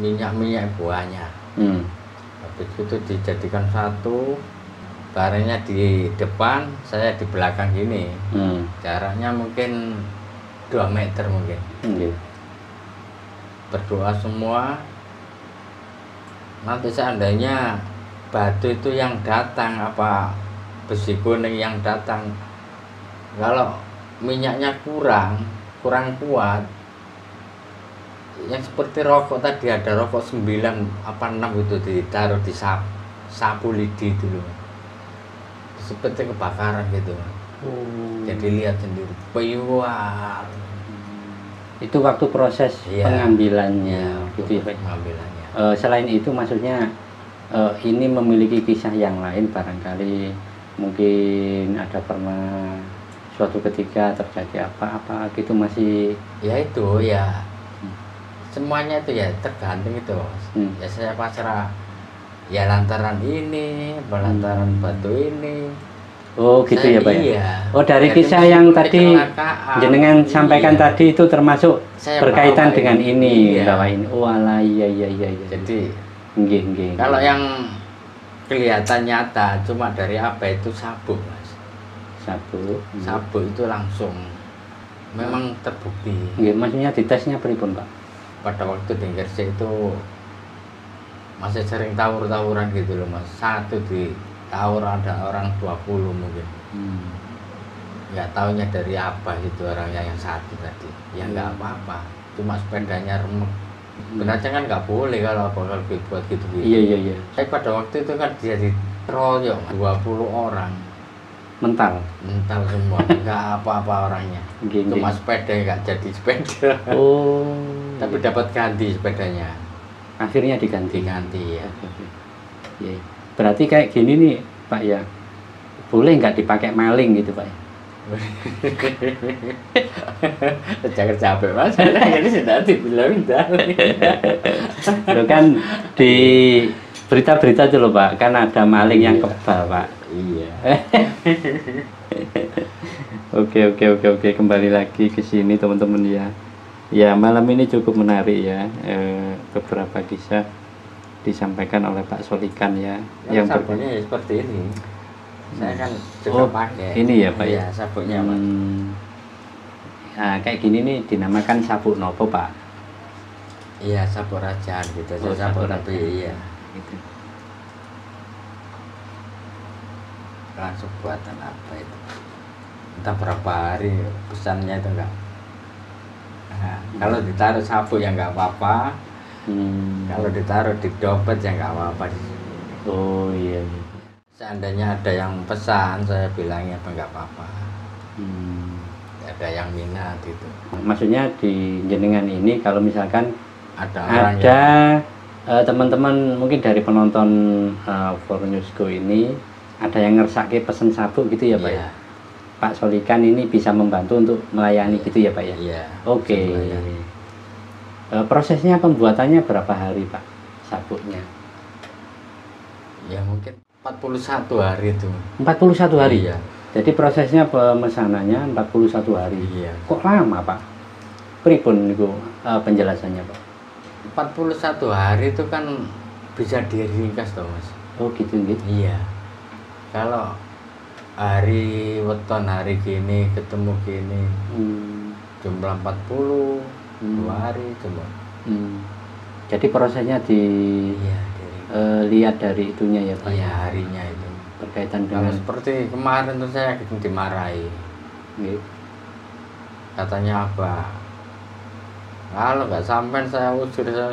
minyak-minyak banyak. begitu dijadikan satu, barangnya di depan, saya di belakang gini. Jaraknya mungkin 2 meter mungkin. Berdoa semua. Nanti seandainya batu itu yang datang, apa besi kuning yang datang, kalau minyaknya kurang kuat, yang seperti rokok tadi, ada rokok 9 apa 6 itu ditaruh di sapu lidi itu loh, seperti kebakaran gitu. Jadi lihat sendiri, peyuar. Itu waktu proses pengambilannya, gitu ya Pak. Pengambilannya. Selain itu maksudnya ini memiliki kisah yang lain, barangkali mungkin ada pernah suatu ketika terjadi apa-apa gitu, masih ya itu ya semuanya itu ya tergantung itu. Ya saya pasrah ya lantaran ini, lantaran batu ini. Oh gitu saya, ya Pak iya. Ya? Oh dari Jadi kisah yang tadi jenengan iya. sampaikan tadi itu termasuk saya berkaitan dengan ini, iya. bawa ini. Oh alah, iya. Jadi nggih. Kalau yang kelihatan nyata cuma dari apa itu sabuk Mas. Sabuk itu langsung memang terbukti. Nggih, maksudnya ditesnya pripun Pak? Pada waktu di Gresik itu masih sering tawur-tawuran gitu loh Mas. Satu di tawur ada orang 20 mungkin. Nggak taunya dari apa itu orangnya yang satu tadi. Ya nggak apa-apa, cuma sepedanya remek. Benarnya kan nggak boleh kalau buat gitu. Iya. Saya pada waktu itu kan dia dikeroyok 20 orang. Mental Semua, nggak apa-apa orangnya. Cuma sepeda nggak jadi sepeda. Oh. Tapi dapat ganti sepedanya. Akhirnya diganti ya. Iya. Berarti kayak gini nih Pak ya, boleh nggak dipakai maling gitu Pak ya? Jangan capek Mas, ini sudah dibilang Lo kan di berita-berita tuh loh Pak, kan ada maling yang kebal Pak. Iya. Oke, kembali lagi ke sini teman-teman ya. Ya malam ini cukup menarik ya, beberapa kisah disampaikan oleh Pak Solikan ya. Yang sabuknya ya seperti ini. Saya kan juga pakai. Ini ya Pak ya. Sabuknya Mas. Nah, kayak gini nih dinamakan sabuk nopo Pak? Iya, sabuk rajaan gitu. Sabuk tapi iya. Gitu. Langsung buatan apa itu? Entah berapa hari pesannya itu enggak. Nah, kalau ditaruh sabuk ya nggak apa-apa. Kalau ditaruh di dompet ya nggak apa-apa. Oh iya. Seandainya ada yang pesan, saya bilangnya nggak apa-apa. Ada yang minat itu. Maksudnya di jenengan ini kalau misalkan ada teman-teman mungkin dari penonton For News Go ini ada yang ngersake pesen sabuk gitu ya Pak ya? Pak Solikan ini bisa membantu untuk melayani gitu ya Pak ya? Iya. Oke. Prosesnya pembuatannya berapa hari Pak sabuknya? Ya mungkin 41 hari itu. 41 hari? Iya. Jadi prosesnya pemesanannya 41 hari. Iya. Kok lama Pak? Pripun itu penjelasannya Pak? 41 hari itu kan bisa diringkas toh Mas. Oh gitu gitu. Iya. Kalau hari weton hari gini ketemu gini jumlah 40 2 hari coba. Jadi prosesnya lihat dari itunya ya Pak? Iya, harinya itu. Berkaitan Kalau dengan seperti kemarin tuh saya dimarahi. Katanya apa? Kalau nggak sampai saya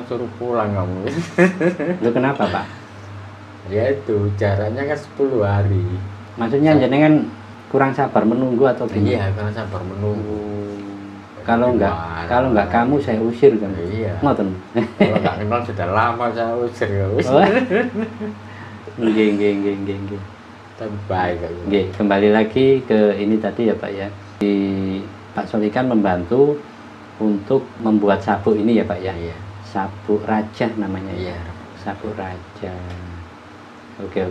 suruh pulang kamu. Lu kenapa Pak? Ya itu jaraknya kan 10 hari. Maksudnya jenengan kurang sabar menunggu atau gimana? Iya, karena sabar menunggu. Kalau nggak kamu saya usir kan? Iya. Ngoten. Kalau nggak kenal sudah lama saya usir ya. Nggih. Tapi baik kan. Nggih, kembali lagi ke ini tadi ya Pak ya. Pak Solikan membantu untuk membuat sabuk ini ya Pak ya. Iya. Sabuk raja namanya. Iya. Sabuk raja. Oke.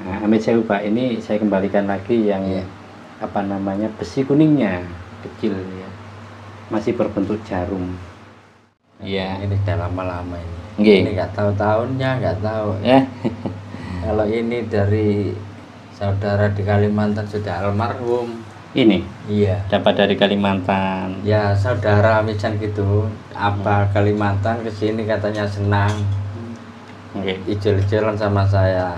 Nah, amit sewu Pak, ini saya kembalikan lagi yang apa namanya besi kuningnya kecil ya. Masih berbentuk jarum. Iya, ini sudah lama-lama ini. Nggih. Ini nggak tahu tahunnya, nggak tahu. Ya. Kalau ini dari saudara di Kalimantan sudah almarhum. Ini Iya. dapat dari Kalimantan. Ya saudara misalnya gitu. Apa Kalimantan kesini katanya senang. Nggih. Ijol-ijolan sama saya.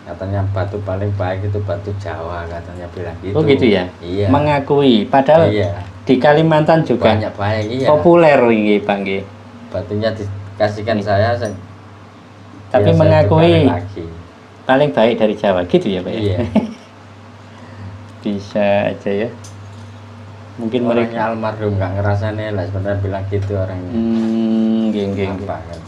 Katanya batu paling baik itu batu Jawa, katanya bilang gitu. Oh gitu ya. Iya. Mengakui padahal Iya. di Kalimantan juga Banyak baik, iya. populer ini Pak nggih. Batunya dikasihkan saya. Tapi biar saya mengakui tukarin lagi. paling baik dari Jawa gitu ya Pak ya. Iya. Bisa aja ya. Mungkin Orangnya mereka almarhum nggak ngerasain lah sebenarnya bilang gitu orangnya. nggih nggih. Apa kan?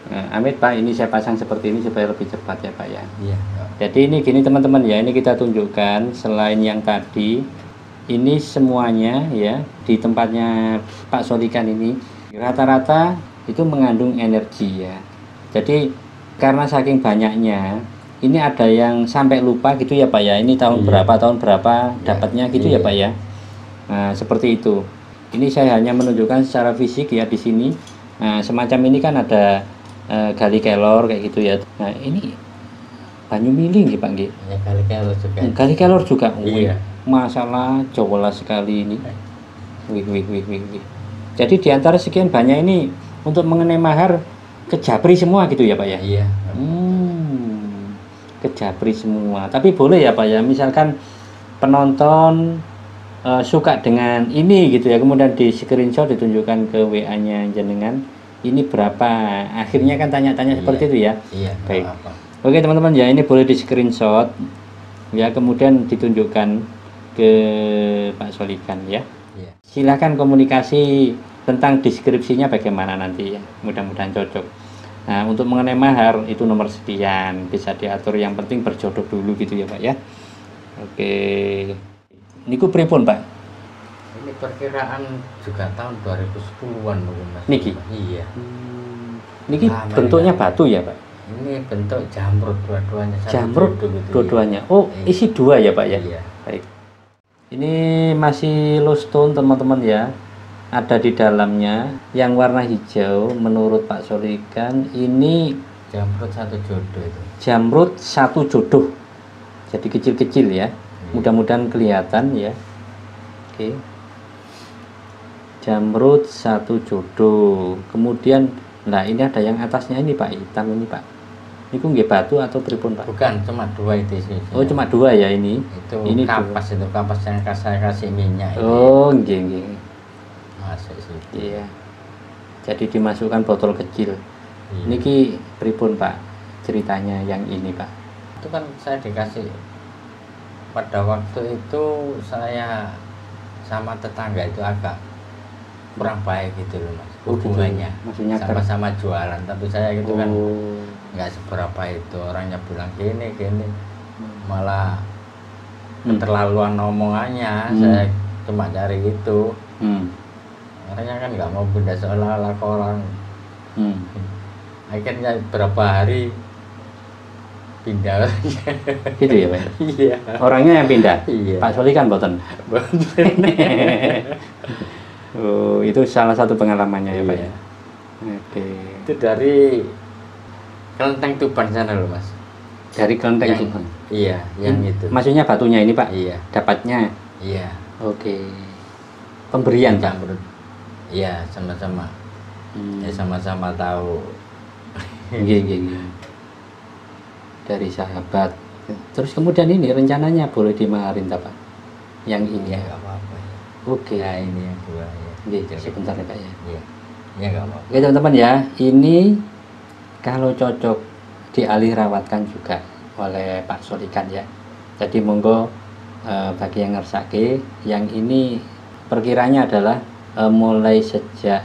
Nah, Amit Pak, ini saya pasang seperti ini supaya lebih cepat ya Pak ya. Iya. Jadi ini gini teman-teman ya, ini kita tunjukkan selain yang tadi, ini semuanya ya di tempatnya Pak Solikan ini rata-rata itu mengandung energi ya. Jadi karena saking banyaknya, ini ada yang sampai lupa gitu ya Pak ya. Ini tahun Iya. berapa Iya. dapatnya gitu ya Iya. Pak ya. Nah seperti itu. Ini saya hanya menunjukkan secara fisik ya di sini. Nah semacam ini kan ada gali kelor kayak gitu ya. Nah ini banyu miling nggih Pak nggih. Ya kali kalau juga. Gali kelor juga. Wih, Iya. masalah jelas sekali ini. Wih. Jadi di antara sekian banyak ini untuk mengenai mahar kejabri semua gitu ya Pak ya. Iya. Kejabri semua. Tapi boleh ya Pak ya. Misalkan penonton suka dengan ini gitu ya, kemudian di screenshot ditunjukkan ke WA-nya jenengan. Ini berapa? Akhirnya kan tanya-tanya Iya. seperti itu ya. Iya. Baik. Apa. Oke teman-teman ya, ini boleh di screenshot ya, kemudian ditunjukkan ke Pak Solikan ya. Iya. Silakan komunikasi tentang deskripsinya bagaimana nanti ya, mudah-mudahan cocok. Nah untuk mengenai mahar itu nomor sekian, bisa diatur, yang penting berjodoh dulu gitu ya Pak ya. Oke, niku pripun Pak? Ini perkiraan juga tahun 2010-an mungkin Mas. Niki? Iya. Niki Ah, bentuknya mereka. batu ya Pak? Ini bentuk jamrut dua-duanya. Satu Jamrut jodoh gitu, dua-duanya. Oh Iya. isi dua ya Pak ya? Iya. Baik. Ini masih low stone teman-teman ya. Ada di dalamnya yang warna hijau. Menurut Pak Solikan ini Jamrut satu jodoh itu. jamrut satu jodoh. Jadi kecil-kecil ya. Mudah-mudahan kelihatan ya. Oke. Jamrut satu jodoh. Kemudian, nah ini ada yang atasnya ini Pak, hitam ini Pak. Ini nggih batu atau pripun Pak? Bukan, cuma dua itu sih. Oh cuma dua ya ini. Itu ini kapas itu kapas yang saya kasih minyak itu. Oh nggih. Masuk situ. Iya. Jadi dimasukkan botol kecil. Iya. Niki pripun Pak ceritanya yang ini Pak? Itu kan saya dikasih pada waktu itu saya sama tetangga itu agak kurang baik gitu loh Mas Oh, gitu. hubungannya. Maksudnya Sama-sama jualan tapi saya gitu kan Oh. nggak seberapa itu, orangnya bilang gini malah keterlaluan omongannya. Saya cuma cari itu. Orangnya kan nggak mau pindah seolah-olah ke orang. Akhirnya berapa hari pindah. Gitu ya Pak? Iya. Orangnya yang pindah? Iya. Pak Solikan boten? Oh, itu salah satu pengalamannya ya Pak ya? Iya. Oke. Itu dari Kelenteng Tuban sana loh Mas. Dari kelenteng Yang- Tuban? Iya, yang itu. Maksudnya batunya ini Pak? Iya, Dapatnya? iya. Oke. Pemberian Pak? Jamrut. Iya, sama-sama. Hmm. Ya sama-sama tahu. Iya. Dari sahabat. Terus kemudian ini rencananya boleh dimaharin tak Pak? Yang ini Iya, ya? nggak apa-apa. Oke. Ya ini yang dua ya. Oke, sebentar ya Pak ya. Iya. Ya nggak apa-apa. Oke teman-teman ya, ini kalau cocok dialih rawatkan juga oleh Pak Solikan ya. Jadi monggo bagi yang ngersake, yang ini perkiranya adalah mulai sejak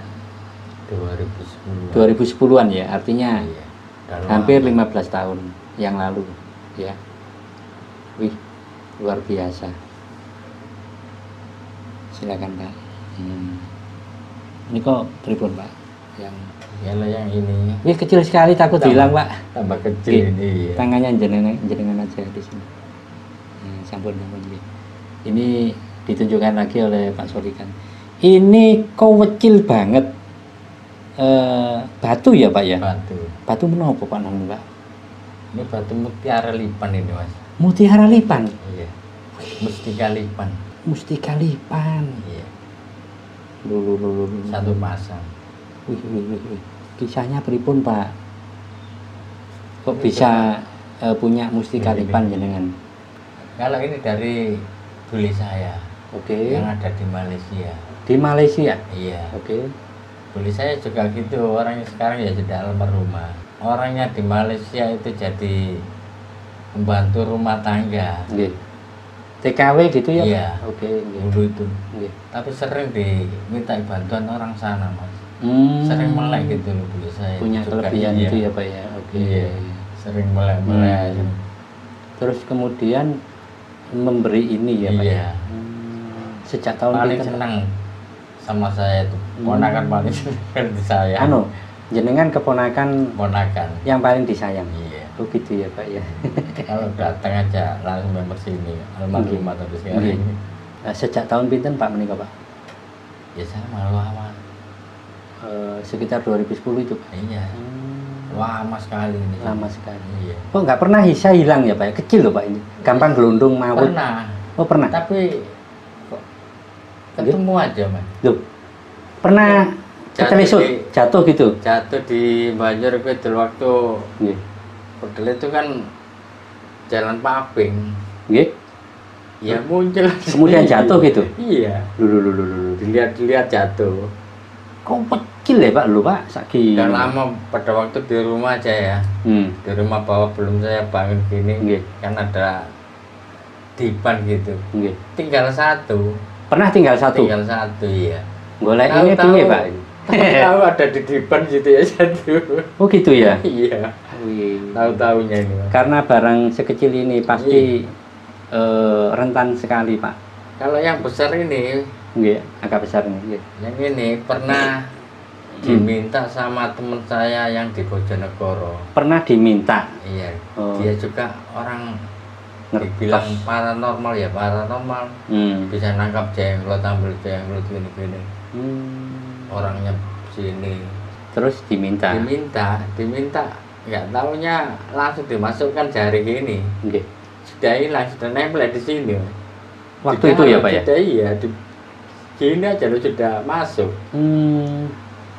2010. 2010-an ya, artinya Iya. Udah hampir lama. 15 tahun yang lalu ya. Wih, luar biasa. Silakan Pak. Ini kok pripun Pak? Yang Kalau yang ini Wih kecil sekali, takut hilang Pak. tambah kecil Oke. ini. Iya. Tangannya jenengan aja di sini. Sampun. Ini ditunjukkan lagi oleh Pak Solikan. Ini kok kecil banget. batu ya Pak ya? Batu. Batu menapa Pak namanya Pak? Ini batu mutiara lipan ini Mas. Mutiara lipan. Iya. Mustika lipan. Mustika lipan. Iya. Lulu. Satu pasang. Wih. Kisahnya pripun Pak? Kok bisa punya mustika lipan jenengan? Kalau ini dari bule saya Oke. yang ada di Malaysia. Di Malaysia. Iya. Oke. Bule saya juga gitu, orangnya sekarang ya sudah almarhumah. Orangnya di Malaysia itu jadi membantu rumah tangga. Nggih. TKW gitu ya? Iya. Pak? Oke, nggih. Dulu itu. Nggih. Tapi sering diminta bantuan orang sana, Mas. Hmm. Sering melek gitu loh bule saya. Punya juga, kelebihan iya. itu ya Pak ya. Oke. Iya. Sering melek. Terus kemudian memberi ini ya Pak. Iya. Ya? Sejak tahun Paling pinten? senang sama saya itu. Ponakan paling senang di saya. Anu, jenengan keponakan Ponakan. yang paling disayang. Iya. Oh gitu ya Pak ya. Kalau datang aja langsung member sini. Almarhumah tapi sekarang. Sejak tahun pinten Pak menikah Pak? Ya sama lama. Sekitar 2010 itu Pak. Iya. Lama sekali ini. Lama sekali. Iya. Kok nggak pernah hisa hilang ya Pak ya? Kecil loh Pak ini. Gampang gelundung mawut. Pernah. Oh pernah. Tapi kok ketemu aja, Mas. Loh. Pernah ketelesut, jatuh gitu. Jatuh di Banjar itu waktu Nggih. Padahal itu kan jalan paping. Nggih. Ya muncul. Kemudian jatuh gitu. Iya. Lulu. Dilihat jatuh. Kok kecil ya Pak lu Pak? Saki. Udah lama pada waktu di rumah aja ya. Di rumah bawah belum saya bangun gini. Nggih. Kan ada dipan gitu. Nggih. Tinggal satu. Pernah tinggal satu. Tinggal satu iya. Golek Tahu- ini tahu. piye Pak? Tahu ada di dipan gitu ya satu. Oh gitu ya. Iya. Wih. Tahu-tahunya ini, Mas. Karena barang sekecil ini pasti rentan sekali Pak. Kalau yang besar ini, Nggih, agak besar nih. Nggih. yang ini pernah diminta sama teman saya yang di Bojonegoro. Pernah diminta. Iya. Oh. Dia juga orang Ngertos. dibilang paranormal ya, paranormal. Bisa nangkap jenglot, ambil jenglot gini-gini. Orangnya sini. Terus diminta. Diminta. Nggak taunya langsung dimasukkan jari gini. Nggih. Sudah hilang, sudah nempel di sini. Waktu itu ya Pak ya. Sudah iya, gini aja lo sudah masuk.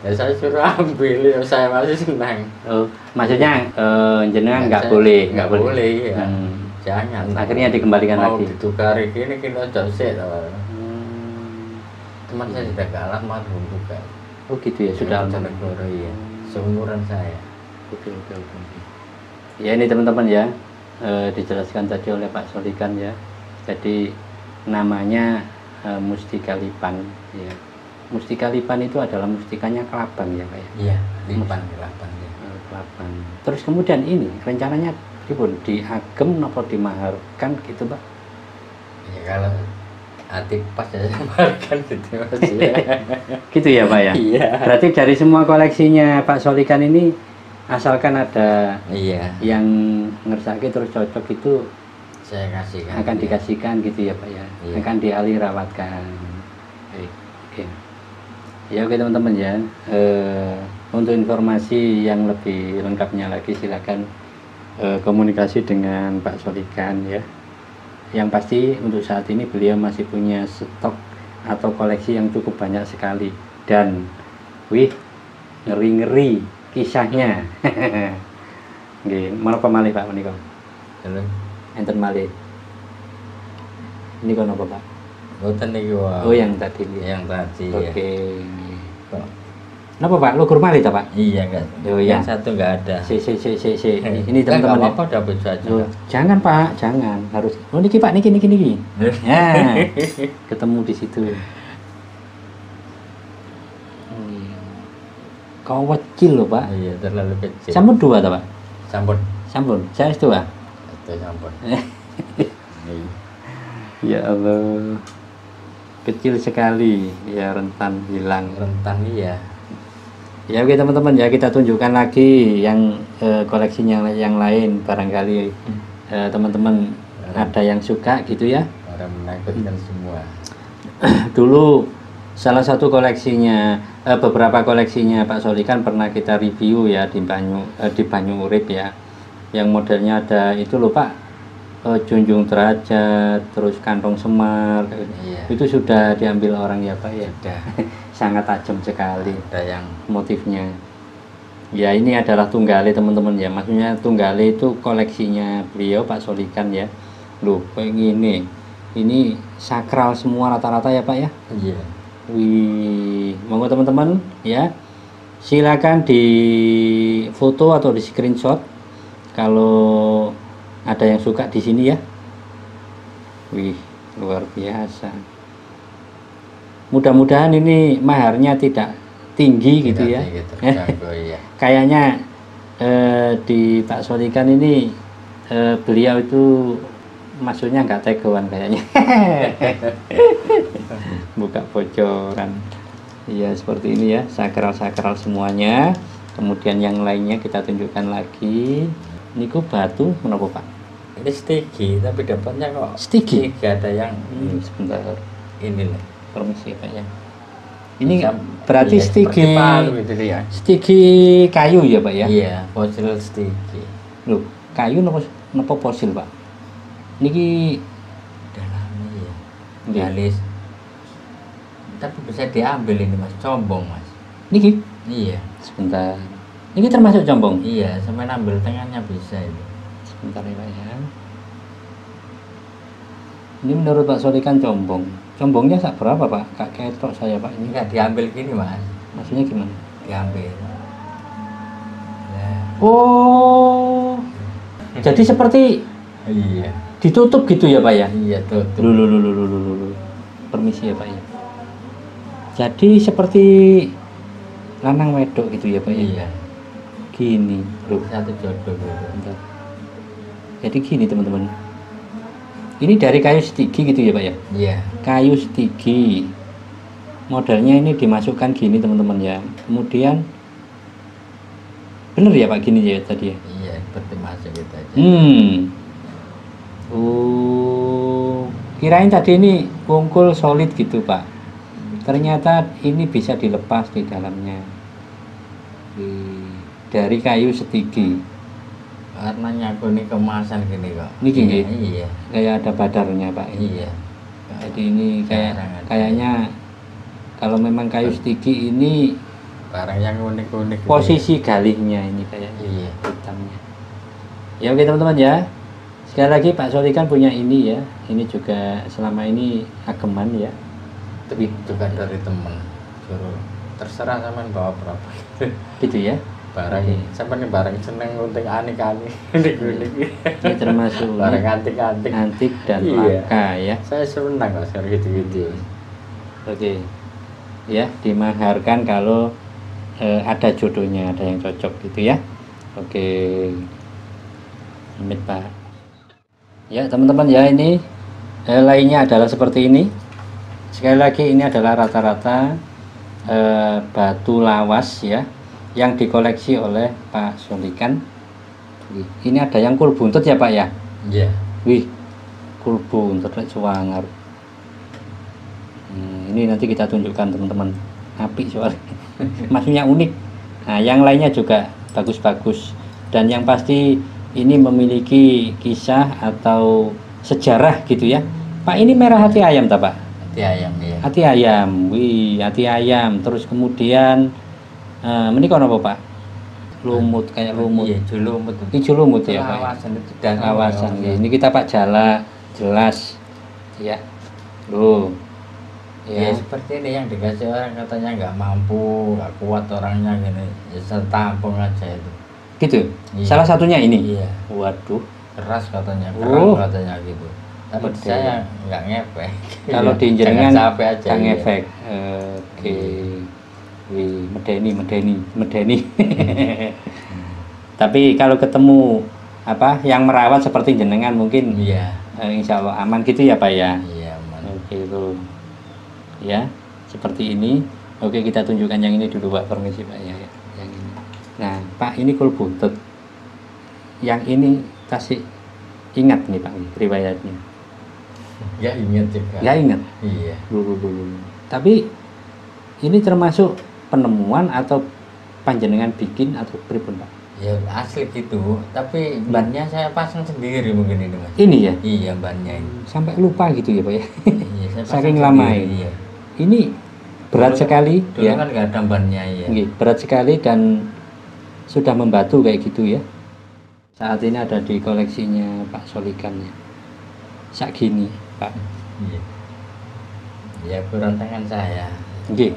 Ya saya suruh ambil, ya saya masih senang. Oh, maksudnya jenengan nggak Saya- boleh, nggak boleh ya. Hmm. Jangan. Akhirnya dikembalikan mau lagi. ditukari gini kita jauh Hmm. Teman saya sudah kalah marhum juga. Oh gitu ya, sudah almarhum. Bojonegoro iya. Seumuran saya. Oke. Ya ini teman-teman ya, dijelaskan tadi oleh Pak Solikan ya. Jadi namanya mustika lipan ya. Mustika lipan itu adalah mustikanya kelabang ya Pak ya. Iya, lipan ya. Kelabang. Terus kemudian ini rencananya pripun diagem napa dimaharkan gitu Pak? Ya kalau hati pas ya makan gitu Mas. Ya. Gitu ya Pak ya. Iya. Berarti dari semua koleksinya Pak Solikan ini asalkan ada Iya. yang ngersake terus cocok itu Saya kasihkan. akan dikasihkan gitu ya Pak ya. Iya. Akan dialih rawatkan. Baik. Oke. Ya oke teman-teman ya. Untuk informasi yang lebih lengkapnya lagi silakan komunikasi dengan Pak Solikan ya. Yang pasti untuk saat ini beliau masih punya stok atau koleksi yang cukup banyak sekali dan wih ngeri-ngeri kisahnya. Nggih, menapa malih Pak menika? Terus Enten malih. Ini kono apa Pak? boten iki wae. Oh yang tadi. Yang tadi Oke. ya. Kok Napa Pak? Lugur malih ta Pak? iya enggak. Oh, iya. Yang satu enggak ada. Si. Ini Enggak teman-teman ya. apa-apa udah begitu aja. Oh, jangan Pak, jangan. Harus. Oh niki Pak, niki. Ya. Ketemu di situ. Kau kecil loh Pak. Iya, terlalu kecil. Sampun dua ta Pak? Sampun. Sampun. Saya dua. Itu sampun. Iya. Ya Allah. Kecil sekali. Ya rentan hilang. Rentan iya. Ya oke teman-teman ya kita tunjukkan lagi yang koleksinya yang lain barangkali teman-teman ada yang suka gitu ya. Orang menakutkan semua. Dulu salah satu koleksinya, beberapa koleksinya Pak Solikan pernah kita review ya di Banyu Urip ya, yang modelnya ada itu loh Pak, Junjung Derajat, terus Kantong Semar, Iya. itu sudah diambil orang ya Pak ya. Sudah. Sangat tajam sekali Ada yang motifnya. Ya ini adalah Tunggale teman-teman ya, maksudnya Tunggale itu koleksinya beliau Pak Solikan ya. Loh kayak gini, ini sakral semua rata-rata ya Pak ya. iya. Wih, monggo teman-teman ya, silakan di foto atau di screenshot kalau ada yang suka di sini ya. Wih, luar biasa. Mudah-mudahan ini maharnya tidak tinggi gitu ya. Iya. Kayaknya di Pak Solikan ini beliau itu maksudnya nggak tegoan kayaknya. Buka bocoran. Iya seperti ini ya, sakral-sakral semuanya. Kemudian yang lainnya kita tunjukkan lagi. Ini kok batu kenapa Pak? Ini stigi, tapi dapatnya kok Stigi? ada yang Sebentar, ini loh. permisi Pak ya. Ini Bisa- berarti iya, seperti stigi palu itu dia. stigi kayu ya Pak ya? Iya, fosil stigi. Loh, kayu napa fosil Pak? Niki Dalamnya ya. Iya. Galis. Tapi bisa diambil ini Mas, combong Mas. niki Iya. sebentar. Niki termasuk combong. Iya, sampai ambil tengahnya bisa itu. Sebentar ya Pak ya. Ini menurut Pak Solikan combong. Combongnya sak berapa Pak? Kak ketok saya Pak ini. Enggak diambil gini Mas, Maksudnya gimana? diambil. Nah, Oh. Jadi seperti iya. ditutup gitu ya Pak ya? Iya tutup. Lulu. Permisi ya Pak ya. Jadi seperti lanang wedok gitu ya Pak ya? Iya. Gini, loh. Satu jodoh gitu. Bentar. Jadi gini teman-teman. Ini dari kayu stigi gitu ya Pak ya? Iya. Kayu stigi. Modelnya ini dimasukkan gini teman-teman ya. Kemudian bener ya Pak gini ya tadi ya? Iya, seperti masuk gitu aja. Oh, kirain tadi ini wungkul solid gitu Pak. Ternyata ini bisa dilepas di dalamnya. Dari kayu stigi. Warnanya kuning kemasan gini kok. Niki nggih? Iya. Kayak ada badarnya Pak. Iya. Jadi ini kayaknya kalau memang kayu stigi ini Barang yang unik-unik. gitu posisi galihnya ini kayaknya Iya. hitamnya. Ya oke teman-teman ya. Sekali lagi Pak Solikan punya ini ya. Ini juga selama ini ageman ya. Tapi juga dari temen. Suruh terserah sampean bawa berapa. Gitu ya. Barang Oke. sampean ini barang seneng unting anik-anik. Unik-unik. Ini termasuk Barang unik, antik-antik. antik dan Iya. langka ya. Saya senang kok sekarang gitu-gitu. Oke. Ya, dimaharkan kalau ada jodohnya, ada yang cocok gitu ya. Oke. Amit Pak. Ya, teman-teman ya ini lainnya adalah seperti ini. Sekali lagi ini adalah rata-rata batu lawas ya yang dikoleksi oleh Pak Solikan. Wih, ini ada yang kul buntut ya Pak ya? Iya. Wih, kul buntut lek suwangar. Ini nanti kita tunjukkan teman-teman. Apik soalnya. Maksudnya unik. Nah, yang lainnya juga bagus-bagus. Dan yang pasti ini memiliki kisah atau sejarah gitu ya. Pak, ini merah hati ayam tak Pak? Hati ayam ya. Hati ayam. Wih, hati ayam. Terus kemudian menikah apa Pak? Lumut, kayak lumut. Iya, lumut. Ini lumut ya Pak? Lawasan itu dan Kawasan ya. Ini kita Pak Jala jelas ya. Loh. Ya, seperti ini yang dikasih orang katanya nggak mampu, nggak kuat orangnya gini, ya saya tampung aja itu. Gitu. Iya. Salah satunya ini. Iya, Waduh. keras katanya, Oh. keras katanya gitu. Tapi Betul. saya nggak ngepek. Kalau Iya, di jangan jenengan capek aja. kang iya. efek. Oke. Wih, medeni. Tapi kalau ketemu apa yang merawat seperti jenengan mungkin Iya, insya Allah aman gitu ya Pak ya. iya man. Oke tuh. Ya, seperti ini. Oke, kita tunjukkan yang ini dulu Pak, permisi Pak ya. Yang ini. Nah, Pak ini kul buntut. Yang ini kasih ingat nih Pak riwayatnya. Ya ingat juga. Ya ingat. Iya. Dulu. Tapi Ini termasuk penemuan atau panjenengan bikin atau pripun Pak? Ya asli gitu, tapi bannya saya pasang sendiri mungkin ini Mas. Ini ya? Iya, bannya ini. Sampai lupa gitu ya Pak ya? Iya, saya pasang Saking lama sendiri, ini. iya. Ini berat Dulu- sekali Dulu ya. kan nggak ada bannya ya. Nggih, berat sekali dan sudah membatu kayak gitu ya. Saat ini ada di koleksinya Pak Solikan ya. Sak gini Pak. Iya. Ya kurang tangan saya. Nggih.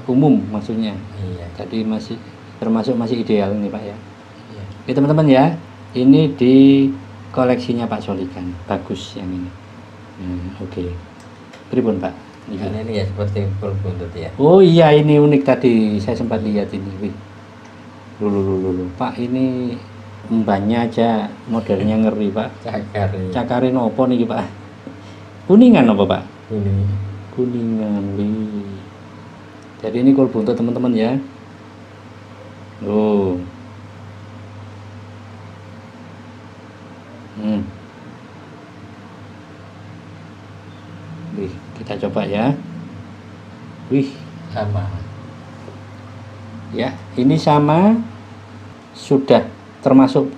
Umum maksudnya. Iya. Jadi masih termasuk masih ideal ini Pak ya. Iya. Oke teman-teman ya. Ini di koleksinya Pak Solikan. Bagus yang ini. Oke. Pripun Pak? Kan ini ya seperti full buntut ya. Oh iya ini unik tadi. Saya sempat lihat ini. Wih. Lulu. Pak ini mbahnya aja modelnya ngeri Pak. Cakar ya. Cakarin opo nih Pak? Kuningan apa Pak? Ini. Kuningan wih. Jadi ini kul buntut teman-teman ya. Oh. Wih, kita coba ya. Wih, Sama. ya, ini sama sudah termasuk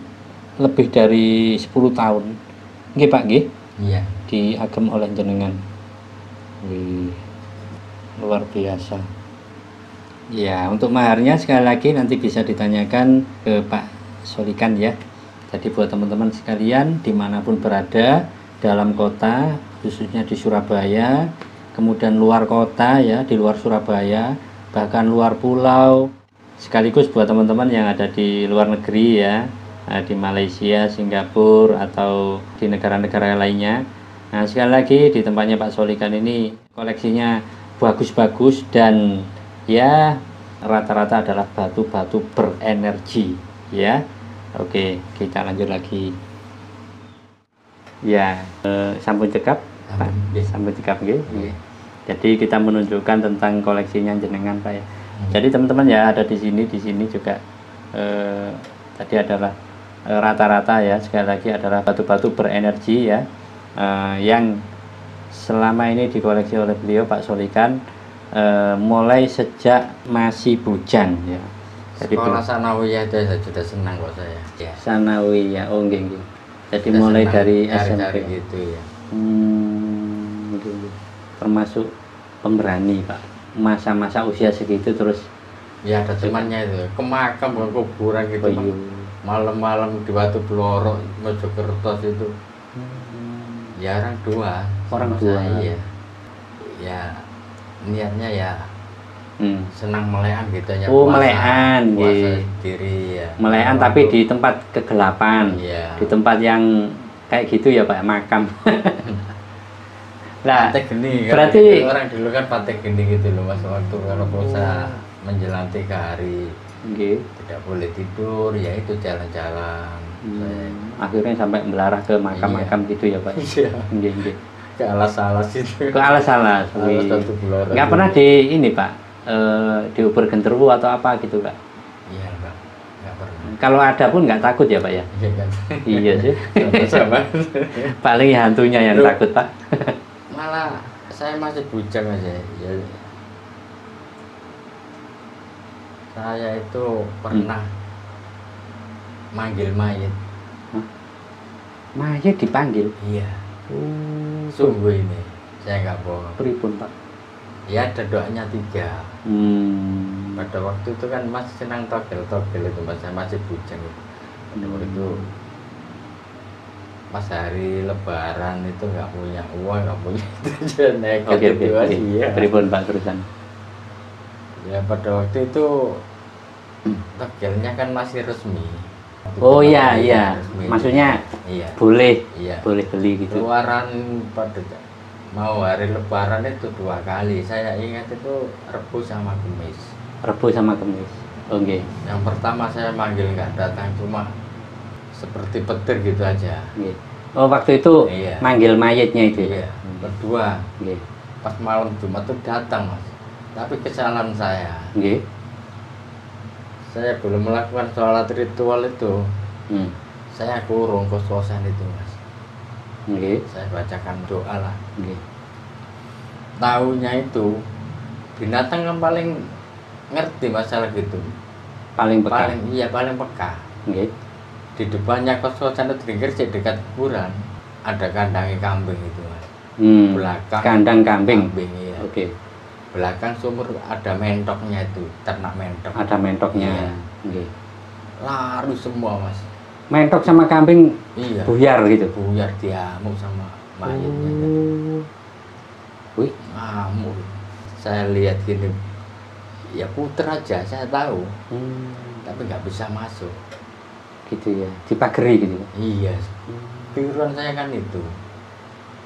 lebih dari 10 tahun. Nggih Pak, nggih, Iya. diagem oleh jenengan. Wih, luar biasa. Ya, untuk maharnya sekali lagi nanti bisa ditanyakan ke Pak Solikan ya. Jadi buat teman-teman sekalian dimanapun berada dalam kota, khususnya di Surabaya, kemudian luar kota ya, di luar Surabaya, bahkan luar pulau, sekaligus buat teman-teman yang ada di luar negeri ya, di Malaysia, Singapura atau di negara-negara lainnya. Nah sekali lagi di tempatnya Pak Solikan ini koleksinya bagus-bagus dan ya rata-rata adalah batu-batu berenergi ya. Oke, kita lanjut lagi. Ya, sampun cekap, Pak. Sampun cekap nggih. Jadi kita menunjukkan tentang koleksinya jenengan, Pak ya. Jadi teman-teman ya ada di sini juga tadi adalah rata-rata ya, sekali lagi adalah batu-batu berenergi ya, yang selama ini dikoleksi oleh beliau Pak Solikan mulai sejak masih bujang ya. Jadi Sekolah sanawiyah itu saya sudah senang kok saya. Ya. Sanawiyah, oh nggih. Jadi Sudah mulai senang dari cari-cari SMP. gitu ya. Gitu. Termasuk pemberani Pak. Masa-masa usia segitu terus Ya ada temannya itu ke makam ke kuburan gitu. oh, iya. Malam-malam di Batu Bloro Mojokerto itu. Ya orang dua. Orang sama dua. saya. Ya niatnya ya senang melean gitu ya. Oh, melean, puasa nggih. sendiri ya. Melean Waktu- tapi di tempat kegelapan. Iya. Di tempat yang kayak gitu ya Pak, makam. Nah, Pantai Geni kan berarti- gitu. Orang dulu kan Pantai Geni gitu loh Mas, waktu kalau puasa menjelang 3 hari nggih. tidak boleh tidur, ya itu jalan-jalan. Akhirnya sampai melarah ke makam-makam gitu ya Pak. Iya. Nggih. Ke alas-alas itu. Ke alas-alas. Alas Batu Bloro. Nggak pernah di ini Pak, diuber genderuwo atau apa gitu Pak. Iya nggak pernah. Kalau ada pun nggak takut ya Pak ya. Iya kan. Iya sih. Sama. Paling hantunya yang Loh. takut Pak. Malah saya masih bujang aja. Ya. Saya itu pernah manggil mayat. Mayat dipanggil. Iya. Sungguh ini, saya nggak bohong. Pripun Pak? Ya ada doanya 3. Pada waktu itu kan masih senang togel itu Mas, saya masih bujang itu. Pada waktu itu pas hari Lebaran itu nggak punya uang, nggak punya itu nekat Oke. itu aja. Iya. Pripun Pak terusan? Ya pada waktu itu togelnya kan masih resmi. Oh iya iya. Resmi. Maksudnya Iya. boleh Iya. boleh beli gitu. Keluaran pada mau hari Lebaran itu 2 kali. Saya ingat itu Rebu sama Kemis. Rebu sama Kemis. Oke. Yang pertama saya manggil nggak datang, cuma seperti petir gitu aja. Nggih. Oh waktu itu Iya. manggil mayatnya itu. Iya. Kedua Nggih. pas malam Jumat itu datang Mas. Tapi kesalahan saya Nggih. belum melakukan sholat ritual itu. Hmm. Saya kurung kos-kosan itu Mas. Nggih. Saya bacakan doa lah. Nggih. Tahunya itu binatang yang paling ngerti masalah gitu. Paling peka. Paling peka. Nggih. Di depannya kos-kosan itu di dekat kuburan ada kandangnya kambing itu, Mas. Belakang Kandang kambing. Iya. Oke. Belakang sumur ada mentoknya itu, ternak mentok. Ada mentoknya. Iya. Nggih. Lari semua, Mas. Mentok sama kambing Iya. buyar gitu. Buyar diamuk sama mayatnya. Wih, Ngamuk. Saya lihat gini, ya puter aja, saya tahu. Tapi nggak bisa masuk. gitu ya. Dipageri gitu. Iya. Pikiran saya kan itu.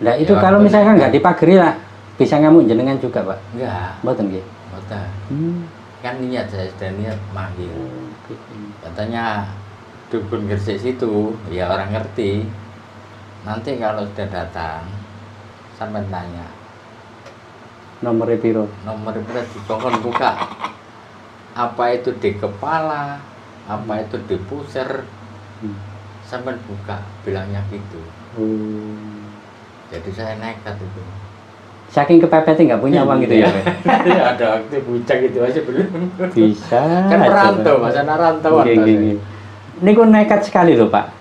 Nah, itu Ya, kalau misalkan nggak dipageri lah, bisa ngamuk jenengan juga, Pak? Enggak. Mboten nggih. Mboten. Kan niat, saya sudah niat manggil. Katanya dukun Gresik situ, ya orang ngerti. Nanti kalau sudah datang, sampai tanya Nomornya piro? nomor berat dikongkon buka. Apa itu di kepala, apa itu di pusar, sampai buka, bilangnya gitu. Jadi saya nekat itu. Saking kepepetnya nggak punya uang gitu ya, Pak? Ada waktu bujang gitu aja belum. Bisa. Kan aja, merantau, Pak. Mas, anak rantauan. Nggih, nggih, nggih. Ini kok nekat sekali loh, Pak.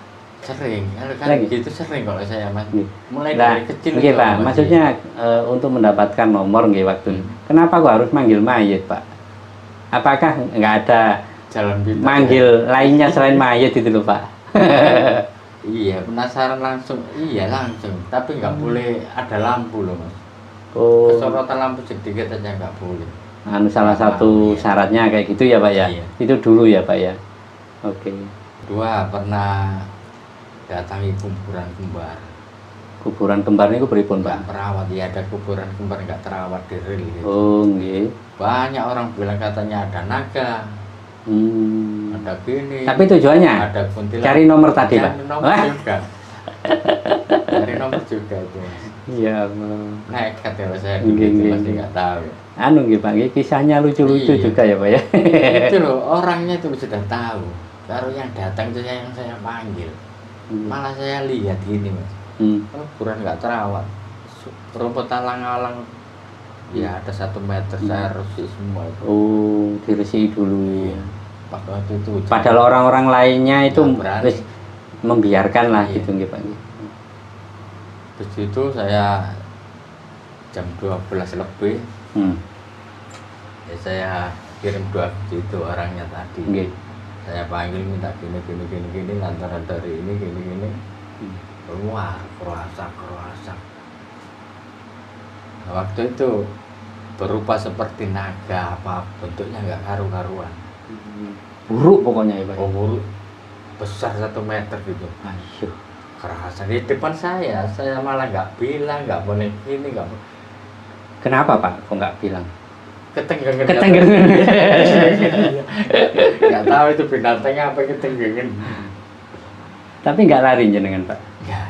Sering, kalau kan Lagi? gitu sering kalau saya, Mas. Nggih. Mulai Nah, dari kecil. nggih, itu, Pak. Mas. Maksudnya untuk mendapatkan nomor nggih waktu. Kenapa kok harus manggil mayit, Pak? Apakah nggak ada Jalan pintas. manggil lainnya selain mayit itu loh, Pak? Iya, penasaran langsung. Iya, langsung. Tapi nggak boleh ada lampu loh, Mas. Oh, Kesorotan lampu sedikit aja nggak boleh. anu salah satu Iya. syaratnya kayak gitu ya, Pak ya? Iya. Itu dulu ya, Pak ya? Oke. Dua, pernah datangi kuburan kembar. Kuburan kembar ini pripun, Pak? Nggak perawat, ya ada kuburan kembar nggak terawat di rel gitu. Oh, nggih. Banyak orang bilang katanya ada naga, ada gini. Tapi tujuannya ada kuntilanak. cari nomor tadi, Pak. Cari nomor Wah. juga. Cari nomor juga itu, Mas. Iya, Allah. Nekat ya, Mas, saya Nggih, gitu nggih, masih nggih. nggak tahu. Anu nggih, Pak, nggih, kisahnya lucu-lucu Iya. juga ya, Pak ya. Itu loh, orangnya itu sudah tahu. Baru yang datang itu yang saya panggil. Malah saya lihat gini, Mas. Kuburan nggak terawat. Rumput alang-alang. Ya ada 1 meter, saya resik semua itu. Oh, diresiki dulu. Iya. Pas waktu itu hujan. Padahal orang-orang lainnya itu Nggak berani. wis membiarkan lah Iya. gitu nggih, Pak. Terus itu saya jam 12 lebih, ya saya kirim 2 itu orangnya tadi. Nggih. Saya panggil minta gini lantaran dari ini gini. Keluar keruasak. Nah, waktu itu berupa seperti naga, apa bentuknya nggak karu-karuan. Buruk pokoknya ya, Pak. Oh, buruk. Besar 1 meter gitu. Asyuh. Kerasan di depan saya malah nggak bilang, nggak boleh gini, nggak boleh. Kenapa, Pak? Kok nggak bilang? Ketenggengan. Nggak tahu itu binatangnya apa, ketenggengan. Tapi nggak lari jenengan, Pak. Ya,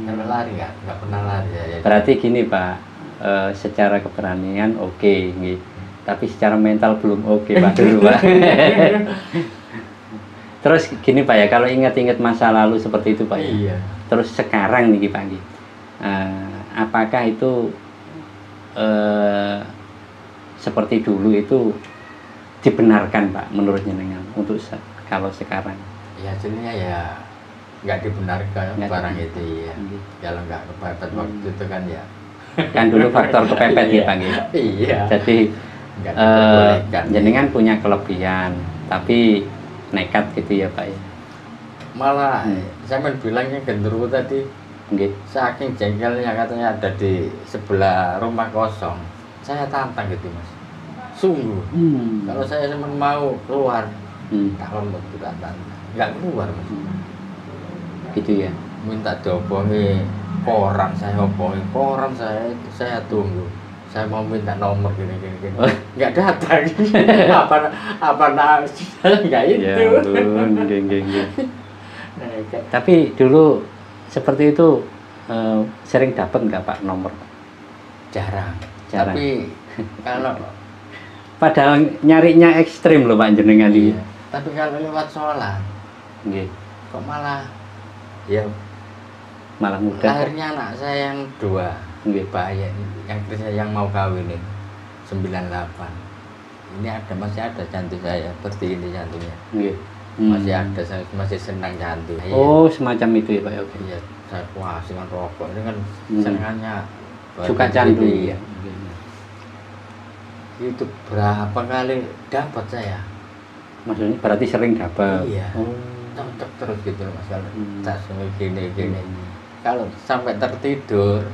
kalau lari nggak pernah lari ya. Berarti gini, Pak, secara keberanian oke, nggih. Tapi secara mental belum oke, Pak, dulu, Pak. Terus gini, Pak ya, kalau ingat-ingat masa lalu seperti itu, Pak ya. Iya. Terus sekarang nih, Pak, nggih. Apakah itu seperti dulu itu dibenarkan, Pak, menurut jenengan untuk kalau sekarang? Ya hasilnya ya nggak dibenarkan Nggak barang dibenarkan. itu ya. Kalau nggak kepepet waktu itu kan ya. Kan dulu faktor kepepet ya, Pak nggih. Iya. Jadi Nggak diperbolehkan. jenengan punya kelebihan, tapi nekat gitu ya, Pak ya. Malah saya bilangnya genderuwo tadi, Nggih. saking jengkelnya katanya ada di sebelah rumah kosong. Saya tantang gitu, Mas. Sungguh. Kalau saya cuma mau keluar, tak lembut tidak tantang. Nggak keluar, Mas. Gitu ya. Minta dihubungi koran, saya hubungi koran, saya tunggu. Saya mau minta nomor gini. Nggak datang. apa nggak itu. Ya ampun, nggih. Nah, Tapi dulu seperti itu sering dapat nggak, Pak, nomor? jarang. Jarang. Tapi kalau Padahal nyarinya ekstrim loh, Pak, jenengan ini. iya, tapi kalau lewat sholat Nggih. kok malah ya Malah mudah. lahirnya anak saya yang 2 Nggih. bahaya yang mau kawinin 98. Ini masih ada cantik saya, seperti ini cantiknya. Nggih. Masih ada, saya masih senang cantik. Oh, semacam itu ya Pak ya. Oke. Iya, saya puas dengan rokok. Ini kan Hmm. senangannya Suka candu. Iya. Itu berapa kali dapat saya? Maksudnya berarti sering dapat. Iya. Oh. Cocok terus gitu loh Mas. Kalau Hmm. tak gini. Kalau sampai tertidur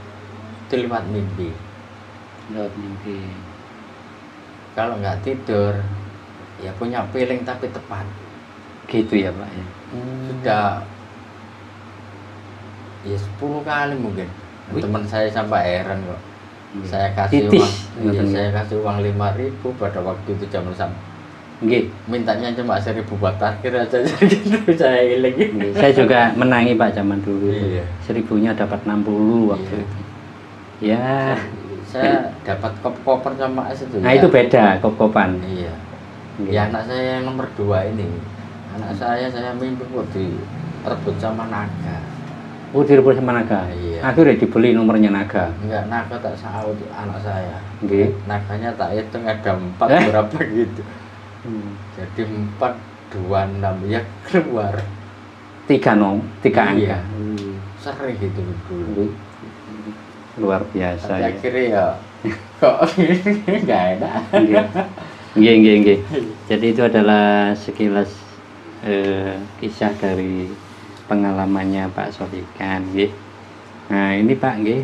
itu lewat mimpi. Lewat mimpi. Kalau nggak tidur ya punya feeling tapi tepat. Gitu ya Pak ya. Sudah ya 10 kali mungkin. Wih. Teman saya sampai heran kok. Nggih. Saya kasih Titis, uang, iya, ngoten saya nggih. kasih uang 5.000 pada waktu itu zaman sama. Nggih. Mintanya cuma 1.000 buat parkir aja gitu saya hilang. Nggih. Saya juga menangi Pak zaman dulu. Iya. 1000-nya dapat 60 waktu Iya. itu. Ya. Saya dapat koper sama es itu. Nah, ya. itu beda kop-kopan. Iya. Nggih. Ya anak saya yang nomor 2 ini. Anak saya mimpi kok direbut sama naga. Oh, direbut sama naga. Iya. Akhirnya dibeli nomornya naga. Enggak, naga tak saut anak saya. Nggih. Naganya tak hitung ada 4 berapa gitu. Jadi 4, 2, 6 ya keluar. 3 Iya. angka. Sering gitu dulu. Nggih. Luar biasa Tapi ya. akhirnya ya kok enggak enak. Nggih. Jadi itu adalah sekilas kisah dari pengalamannya Pak Sofikan nggih. Nah, ini Pak nggih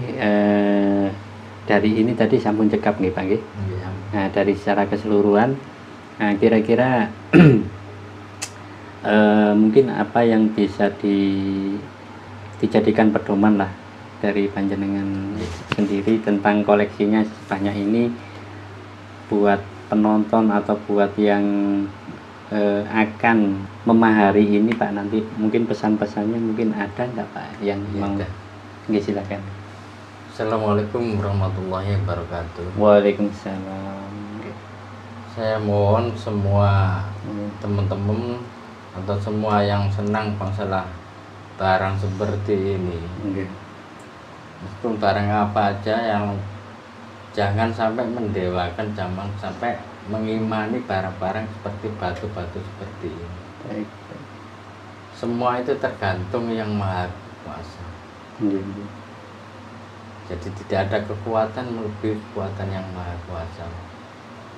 dari ini tadi sampun cekap nggih Pak nggih. Iya. Nah, dari secara keseluruhan kira-kira mungkin apa yang bisa dijadikan pedoman lah dari panjenengan sendiri tentang koleksinya sebanyak ini buat penonton atau buat yang akan memahari ini Pak, nanti mungkin pesan-pesannya mungkin ada nggak Pak yang Iya, mau? ada. Nggih, silakan. Assalamualaikum warahmatullahi wabarakatuh. Waalaikumsalam. Nggih. Saya mohon semua teman-teman atau semua yang senang masalah barang seperti ini, Nggih. meskipun barang apa aja, yang jangan sampai mendewakan, jangan sampai mengimani barang-barang seperti batu-batu seperti ini. Baik. Semua itu tergantung yang maha kuasa. Nggih. Jadi tidak ada kekuatan melebihi kekuatan yang maha kuasa.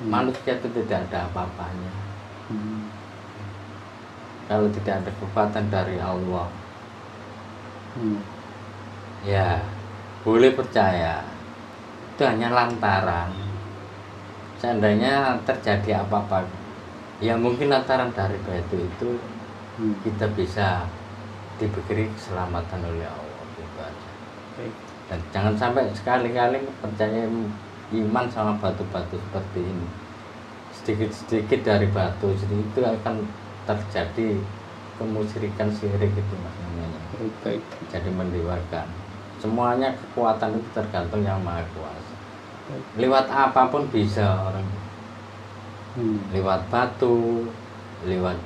Manusia itu tidak ada apa-apanya. Kalau tidak ada kekuatan dari Allah, ya boleh percaya itu hanya lantaran seandainya terjadi apa-apa, ya mungkin lantaran dari batu itu kita bisa diberi keselamatan oleh Allah gitu aja. Baik. Dan jangan sampai sekali-kali percaya iman sama batu-batu seperti ini. Sedikit-sedikit dari batu itu akan terjadi kemusyrikan, syirik itu mas namanya. Baik. Jadi mendewakan. Semuanya kekuatan itu tergantung yang maha kuasa. Lewat apapun bisa orang. Lewat batu, lewat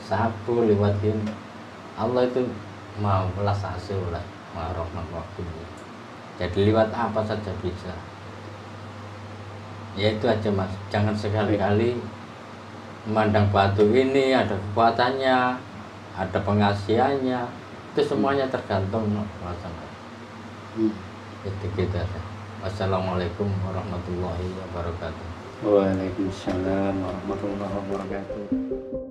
sapu, lewat ini. Allah itu mau welas asih ulah, maha rahmat waktu. Jadi lewat apa saja bisa. Ya itu aja mas. Jangan sekali-kali memandang batu ini ada kekuatannya, ada pengasihannya. Itu semuanya tergantung kuasa. Itu kita. Wassalamualaikum warahmatullahi wabarakatuh. Waalaikumsalam warahmatullahi wabarakatuh.